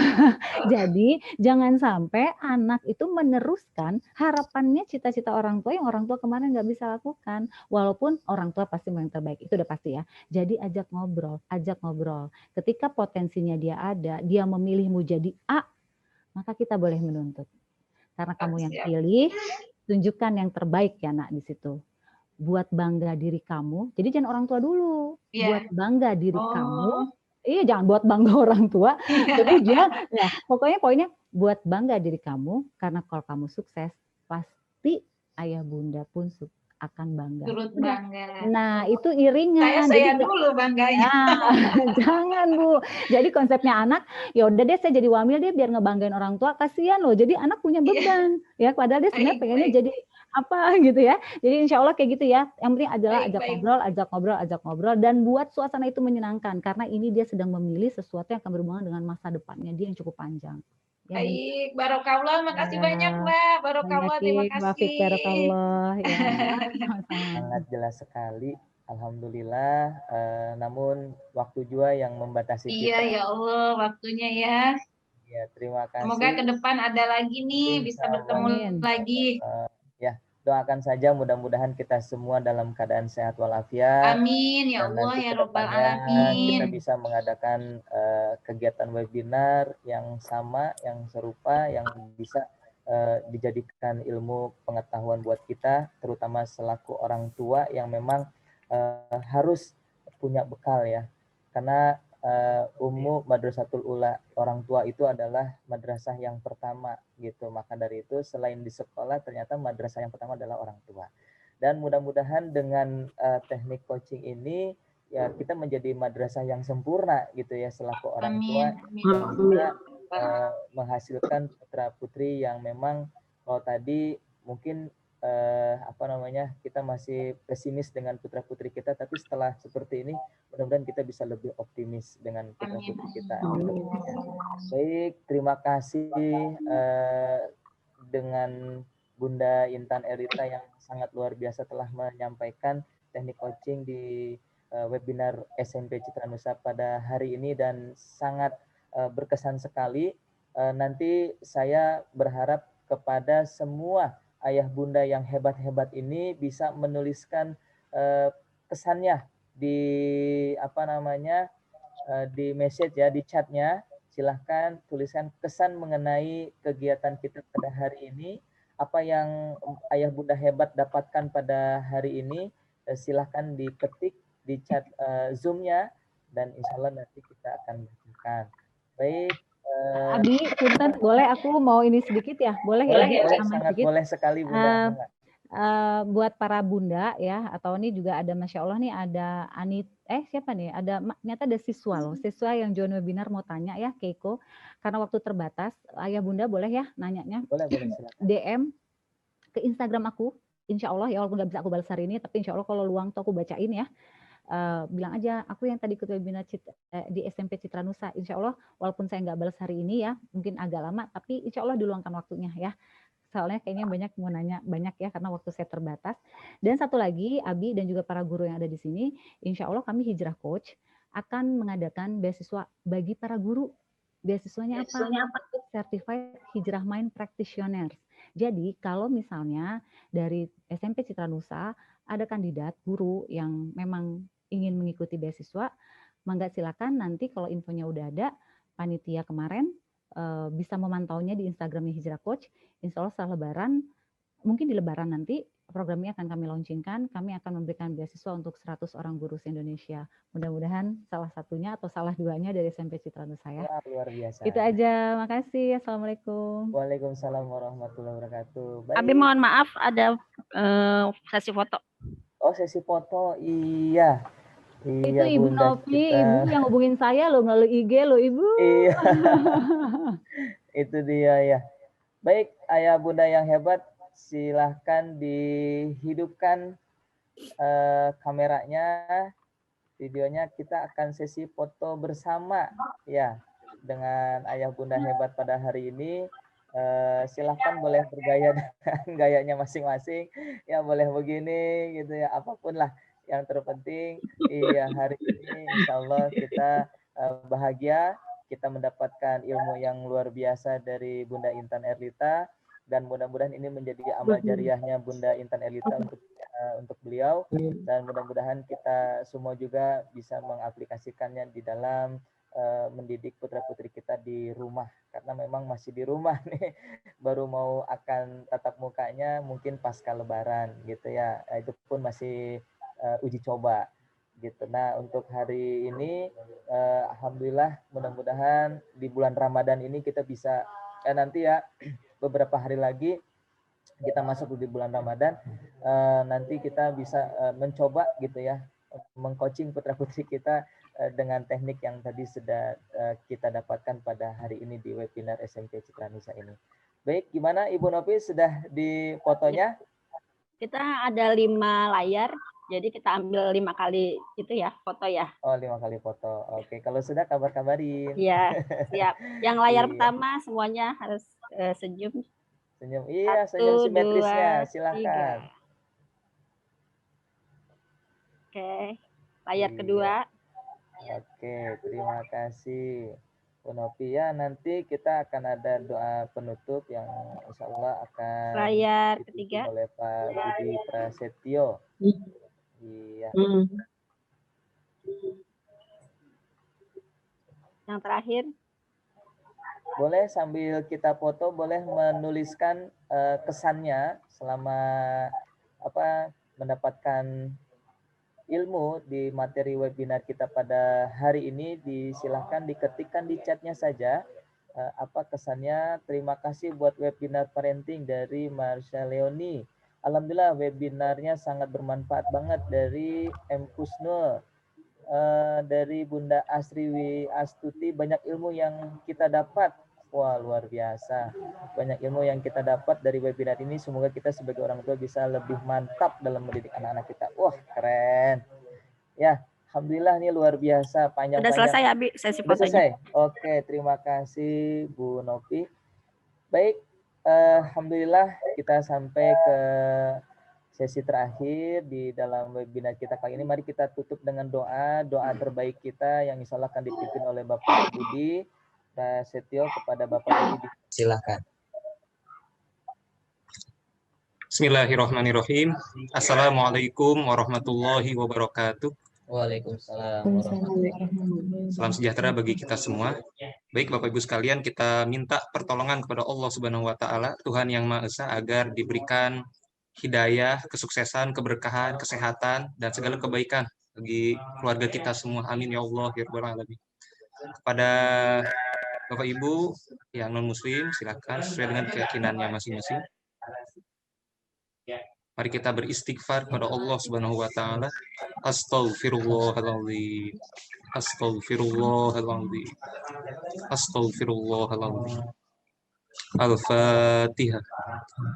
Jadi jangan sampai anak itu meneruskan harapannya cita-cita orang tua yang orang tua kemarin nggak bisa lakukan. Walaupun orang tua pasti mau yang terbaik, itu udah pasti ya. Jadi ajak ngobrol. Ketika potensinya dia ada, dia memilih mau jadi A, maka kita boleh menuntut. Karena kamu yang pilih, tunjukkan yang terbaik ya Nak di situ. Buat bangga diri kamu. Jadi jangan orang tua dulu. Buat bangga diri kamu. Iya, jangan buat bangga orang tua. Tapi dia, ya, pokoknya poinnya buat bangga diri kamu. Karena kalau kamu sukses, pasti ayah bunda pun akan bangga. Turut bangga. Nah, itu iringan. Saya dulu bangganya. Nah, jangan Bu. Jadi konsepnya anak, ya udah deh saya jadi wamil deh biar ngebanggain orang tua. Kasihan loh. Jadi anak punya beban. Ya, padahal dia sebenarnya pengennya jadi apa gitu ya. Jadi insya Allah kayak gitu ya. Yang penting adalah ajak ngobrol dan buat suasana itu menyenangkan karena ini dia sedang memilih sesuatu yang akan berhubungan dengan masa depannya dia yang cukup panjang. Ya, baik, barokallah, makasih banyak Mbak. Barokallah, terima kasih. Barokallah. Ya. Sangat jelas sekali. Alhamdulillah. Namun waktu juga yang membatasi kita. Iya ya Allah, waktunya ya. Ya, terima kasih. Semoga ke depan ada lagi nih, bisa bertemu lagi. Ya, doakan saja mudah-mudahan kita semua dalam keadaan sehat walafiat. Amin ya Allah ya Rabbal Alamin. Kita bisa mengadakan kegiatan webinar yang sama, yang serupa, yang bisa dijadikan ilmu pengetahuan buat kita, terutama selaku orang tua yang memang harus punya bekal ya. Karena Ummu Madrasatul Ula, orang tua itu adalah madrasah yang pertama gitu. Maka dari itu selain di sekolah ternyata madrasah yang pertama adalah orang tua. Dan mudah-mudahan dengan teknik coaching ini ya kita menjadi madrasah yang sempurna gitu ya selaku orang tua yang juga menghasilkan putra putri yang memang kalau tadi mungkin kita masih pesimis dengan putra putri kita, tapi setelah seperti ini mudah-mudahan kita bisa lebih optimis dengan putra putri kita. Baik, terima kasih dengan Bunda Intan Erita yang sangat luar biasa telah menyampaikan teknik coaching di webinar SMP Citra Nusa pada hari ini dan sangat berkesan sekali. Nanti saya berharap kepada semua ayah bunda yang hebat-hebat ini bisa menuliskan kesannya di di message ya, di chatnya. Silahkan tuliskan kesan mengenai kegiatan kita pada hari ini, apa yang ayah bunda hebat dapatkan pada hari ini. Silahkan diketik di chat Zoom-nya dan insya Allah nanti kita akan bacakan. Baik. Abi, Punten, boleh aku mau ini sedikit ya? Boleh ya? Boleh, sangat sedikit. Boleh sekali Bunda. Buat para bunda ya, atau ini juga ada Masya Allah nih ada siapa nih? Ternyata ada siswa loh, siswa yang join webinar mau tanya ya, Keiko. Karena waktu terbatas, Ayah Bunda boleh ya nanyanya? Boleh, silakan. DM ke Instagram aku, insya Allah ya, walaupun nggak bisa aku balas hari ini, tapi insya Allah kalau luang tuh aku bacain ya. Bilang aja, aku yang tadi ikut webinar di SMP Citra Nusa, insya Allah walaupun saya nggak balas hari ini ya, mungkin agak lama, tapi insya Allah diluangkan waktunya ya. Soalnya kayaknya banyak mau nanya, banyak ya, karena waktu saya terbatas. Dan satu lagi, Abi dan juga para guru yang ada di sini, insya Allah kami Hijrah Coach akan mengadakan beasiswa bagi para guru. Beasiswanya apa? Certified Hijrah Mind Practitioners. Jadi kalau misalnya dari SMP Citra Nusa ada kandidat guru yang memang ingin mengikuti beasiswa, mangga silakan, nanti kalau infonya udah ada, panitia kemarin bisa memantaunya di Instagramnya Hijrah Coach. Insya Allah setelah Lebaran, mungkin di Lebaran nanti programnya akan kami launchingkan. Kami akan memberikan beasiswa untuk 100 orang guru se-Indonesia. Mudah-mudahan salah satunya atau salah duanya dari SMP Citra Nusa ya. Wah, luar biasa. Itu aja. Makasih. Assalamualaikum. Waalaikumsalam warahmatullahi wabarakatuh. Baik. Abi mohon maaf, ada sesi foto. Oh, sesi foto. Iya. Itu Ibu Novi, Ibu yang hubungin saya loh melalui IG loh Ibu. Iya. Itu dia ya. Baik, Ayah Bunda yang hebat, silahkan dihidupkan kameranya, videonya. Kita akan sesi foto bersama ya dengan Ayah Bunda hebat pada hari ini. Silahkan boleh bergaya dengan gayanya masing-masing. Ya boleh begini gitu ya, apapun lah. Yang terpenting, iya hari ini insya Allah kita bahagia, kita mendapatkan ilmu yang luar biasa dari Bunda Intan Erlita, dan mudah-mudahan ini menjadi amal jariahnya Bunda Intan Erlita untuk beliau, dan mudah-mudahan kita semua juga bisa mengaplikasikannya di dalam mendidik putra-putri kita di rumah, karena memang masih di rumah nih, baru mau akan tatap mukanya mungkin pasca Lebaran gitu ya, itu pun masih uji coba gitu. Nah untuk hari ini alhamdulillah, mudah-mudahan di bulan Ramadan ini kita bisa nanti ya beberapa hari lagi kita masuk di bulan Ramadan, nanti kita bisa mencoba gitu ya mengcoaching putra-putri kita dengan teknik yang tadi sudah kita dapatkan pada hari ini di webinar SMP Citra Nusa ini. Baik, gimana Ibu Novi, sudah di fotonya? Kita ada 5 layar. Jadi kita ambil 5 kali itu ya, foto ya. Oh, 5 kali foto. Oke, kalau sudah kabar-kabarin. Iya, siap. Yang layar pertama semuanya harus senyum. Senyum, iya, senyum simetrisnya. 1, 2, silakan. 3. Oke, layar kedua. Oke, terima kasih Bu Novi ya. Nanti kita akan ada doa penutup yang insya Allah akan layar ketiga oleh Pak Budi Prasetyo. Iya. Yang terakhir. Boleh sambil kita foto, boleh menuliskan kesannya selama mendapatkan ilmu di materi webinar kita pada hari ini. Disilahkan diketikkan di chatnya saja apa kesannya. Terima kasih buat webinar parenting dari Marsha Leoni. Alhamdulillah webinarnya sangat bermanfaat banget. Dari M. Kusnul, dari Bunda Asriwi Astuti, banyak ilmu yang kita dapat. Wah, luar biasa. Banyak ilmu yang kita dapat dari webinar ini. Semoga kita sebagai orang tua bisa lebih mantap dalam mendidik anak-anak kita. Wah, keren. Ya, alhamdulillah ini luar biasa. Panjang-panjang. Sudah selesai, Abi, sesi fotonya. Selesai. Oke, terima kasih Bu Novi. Baik. Alhamdulillah kita sampai ke sesi terakhir di dalam webinar kita kali ini. Mari kita tutup dengan doa terbaik kita yang insya Allah akan dipimpin oleh Bapak Budi Prasetyo kepada Bapak Budi. Silakan. Bismillahirrahmanirrahim. Assalamualaikum warahmatullahi wabarakatuh. Waalaikumsalam. Salam sejahtera bagi kita semua. Baik Bapak Ibu sekalian, kita minta pertolongan kepada Allah Subhanahu wa taala, Tuhan yang Maha Esa, agar diberikan hidayah, kesuksesan, keberkahan, kesehatan, dan segala kebaikan bagi keluarga kita semua. Amin ya Allah ya rabbal alamin. Kepada Bapak Ibu yang non muslim, silakan sesuai dengan keyakinannya masing-masing. Mari kita beristighfar kepada Allah Subhanahu wa taala. Astaghfirullahaladzim. Astaghfirullahaladzim. Astaghfirullahaladzim. Al-Fatihah.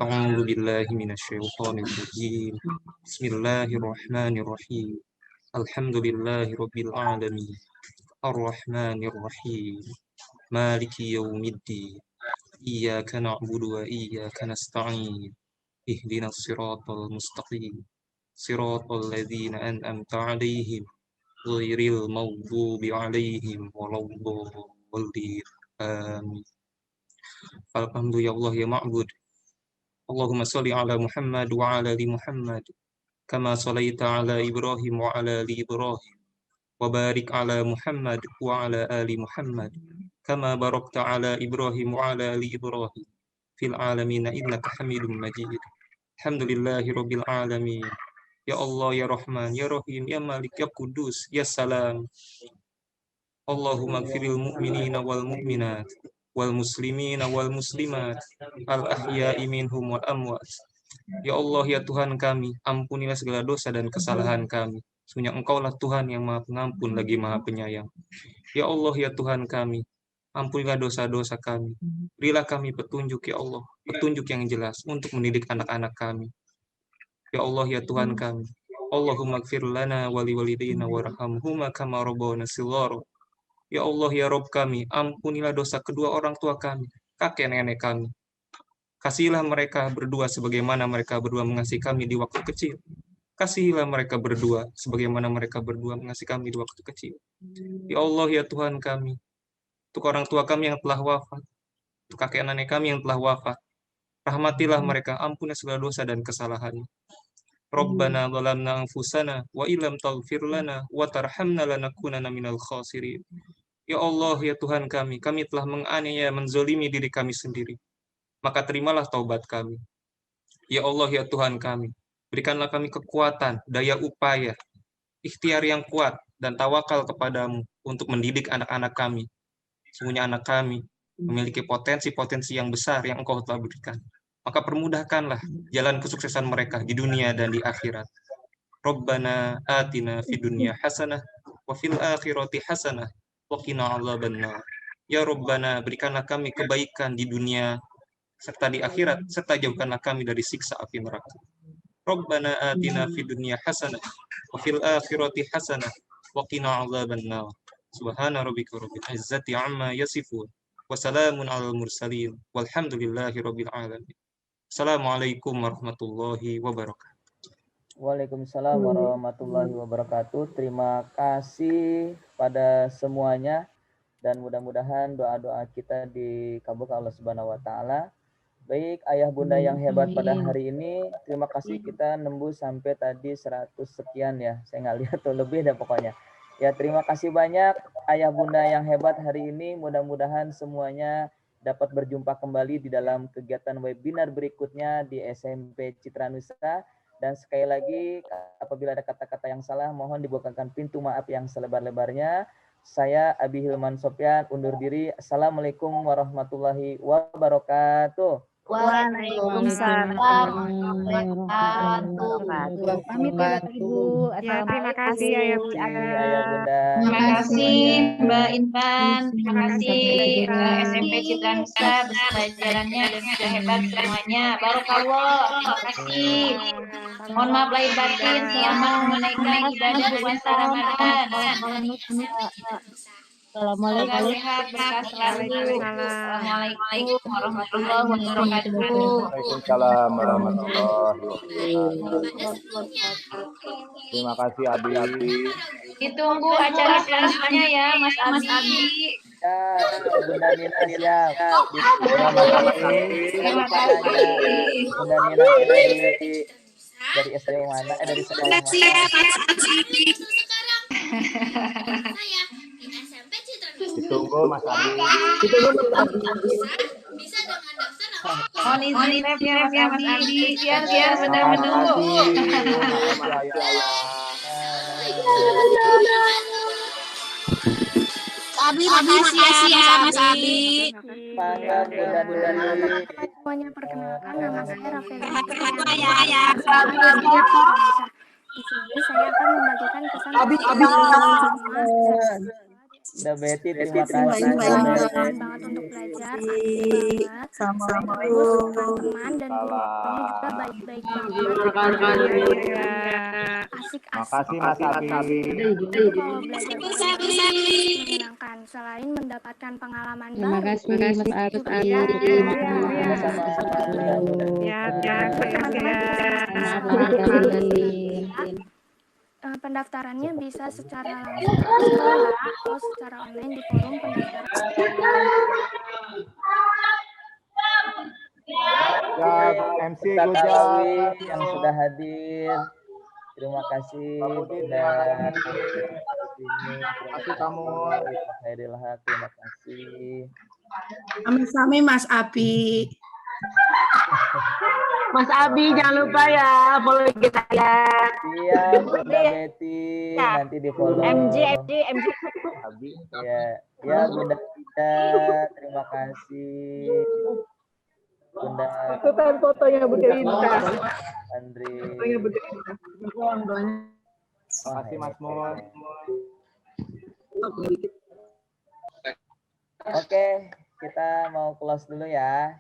A'udzu billahi minasyaitonir rajim. Bismillahirrahmanirrahim. Alhamdulillahirabbil alamin. Ar-Rahmanir Rahim. Maliki yaumiddin. Iyyaka na'budu wa iyyaka nasta'in. Ihdinas siratal mustaqim. Siratal ladzina an'amta 'alaihim ghairil maghdubi 'alaihim waladdallin. Amin. Alhamdulillah ya Allah ya ma'bud. Allahumma shalli ala Muhammad wa ala ali Muhammad kama shallaita ala Ibrahim wa ala ali Ibrahim wa barik ala Muhammad wa ala ali Muhammad kama barakta ala Ibrahim wa ala ali Ibrahim fil alamin innaka Hamidum Majid. Alhamdulillahi rabbil alamin. Ya Allah ya Rahman ya Rahim ya Malik ya Kudus ya Salam. Allahumma ighfiril mu'minina wal mu'minat wal muslimina wal muslimat al ahya'i minhum wal amwat. Ya Allah ya Tuhan kami, ampunilah segala dosa dan kesalahan kami. Sesungguhnya Engkaulah Tuhan yang Maha Pengampun lagi Maha Penyayang. Ya Allah ya Tuhan kami, ampunilah dosa-dosa kami. Berilah kami petunjuk ya Allah, petunjuk yang jelas untuk mendidik anak-anak kami. Ya Allah ya Tuhan kami, Allahumma ighfir lana wa liwalidayna warhamhuma kama rabbawna shighara. Ya Allah ya Rabb kami, ampunilah dosa kedua orang tua kami, kakek nenek kami. Kasihilah mereka berdua sebagaimana mereka berdua mengasihi kami di waktu kecil. Kasihilah mereka berdua sebagaimana mereka berdua mengasihi kami di waktu kecil. Ya Allah ya Tuhan kami, untuk orang tua kami yang telah wafat, untuk kakek nenek kami yang telah wafat, rahmatilah mereka, ampunilah segala dosa dan kesalahannya. Rabbana zalamna anfusana wa illam taghfir lana wa tarhamna lanakunanna minal khasirin. Ya Allah ya Tuhan kami telah menganiaya, menzolimi diri kami sendiri. Maka terimalah taubat kami. Ya Allah ya Tuhan kami, berikanlah kami kekuatan, daya upaya, ikhtiar yang kuat dan tawakal kepadamu untuk mendidik anak-anak kami. Sesungguhnya anak kami memiliki potensi-potensi yang besar yang Engkau telah berikan. Maka permudahkanlah jalan kesuksesan mereka di dunia dan di akhirat. Rabbana atina fid dunya hasanah wa fil akhirati hasanah wa qina adzabannar. Ya Rabbana, berikanlah kami kebaikan di dunia serta di akhirat, serta jauhkanlah kami dari siksa api neraka. Rabbana atina fid dunya hasanah wa fil akhirati hasanah wa qina adzabannar. Subhana rabbika rabbil izzati amma yasifun wa salamun alal mursalin walhamdulillahi rabbil alamin. Assalamualaikum warahmatullahi wabarakatuh. Waalaikumsalam warahmatullahi wabarakatuh. Terima kasih pada semuanya dan mudah-mudahan doa-doa kita dikabulkan Allah Subhanahu wa taala. Baik ayah bunda yang hebat pada hari ini, terima kasih kita nembus sampai tadi 100 sekian ya. Saya nggak lihat tuh lebih dah pokoknya. Ya terima kasih banyak ayah bunda yang hebat hari ini. Mudah-mudahan semuanya dapat berjumpa kembali di dalam kegiatan webinar berikutnya di SMP Citra Nusa. Dan sekali lagi, apabila ada kata-kata yang salah, mohon dibukakan pintu maaf yang selebar-lebarnya. Saya Abi Hilman Sopyan undur diri. Assalamualaikum warahmatullahi wabarakatuh. Waalaikumsalam warahmatullahi wabarakatuh. Pamit ya Bapak Ibu. Ya, terima kasih Ayah Bunda. Terima kasih Mbak Intan, terima kasih SMP Citra Nusa atas pelajarannya dan sudah hebat semuanya. Barokallah, terima kasih. Mohon maaf lahir batin, selamat menunaikan ibadah puasa Ramadan. Assalamualaikum. Sehat berkah selalu. Assalamualaikum warahmatullahi wabarakatuh. Waalaikumsalam warahmatullahi wabarakatuh. Terima kasih Abi. Ditunggu acara selanjutnya ya Mas Abi. Ya, Bunda Nina siap. Terima kasih. Bunda Nina dari SD mana? Dari sekolah mana? Ditunggu Mas Abi. Bisa dengan daftar Mohon izin ya Mas Abi. Biar sedang menunggu. Assalamualaikum warahmatullahi wabarakatuh. Abi, makasih ya Mas Abi. Mangga Bunda Nuri. Semuanya perkenalkan, nama saya Rafelina. Ya. Di sini saya akan membagikan kesan Abi. Udah Betty, terima kasih. banget untuk belajar, asik banget, teman dan gurunya juga baik-baik banget, asik. Makasih Mas Abi. Kalau belajar menyenangkan, selain mendapatkan pengalaman Terima baru. kasih Mas Abi. Pendaftarannya bisa secara langsung di sekolah atau secara online di forum pendaftaran. Ya, MC Ustaz Gujal Alawi yang sudah hadir. Terima kasih Bunda. Terima kasih kamu. Khairil Haq, terima kasih. Sami-sami Mas Abi. Mas Abi jangan lupa ya follow kita ya. Iya, Bunda Betty, nanti di follow. MG. Abi. Ya Bunda Ida, terima kasih. Bunda. Itu kan fotonya Bunda Inta. Andri. Fotonya Bunda Inta. Terima kasih Mas Mul. Oke, kita mau close dulu ya.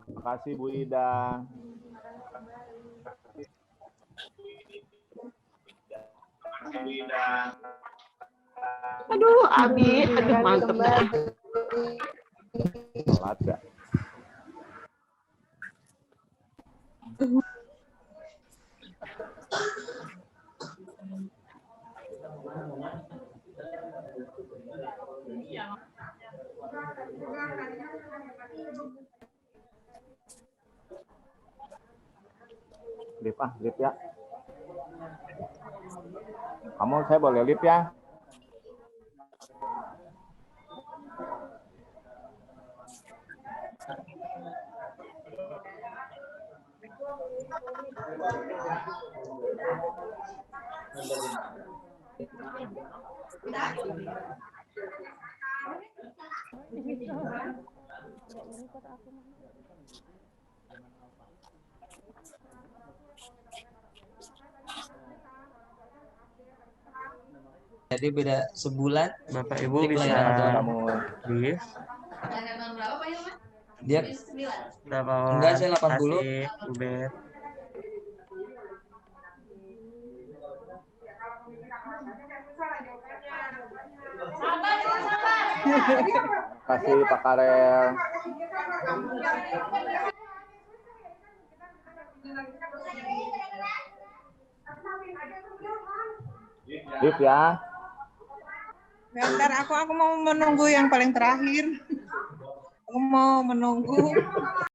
Terima kasih Bu Ida. Aduh, Abi, aduh mantep. Sholat ya. Lip ya. Kamu saya boleh lip ya? Jadi beda sebulan. Bapak Ibu bisa brief. Dia enggak, saya 80. Asik, Ubed. Kasih Pak Karel. Lip ya. Bentar, aku mau menunggu yang paling terakhir. Aku mau menunggu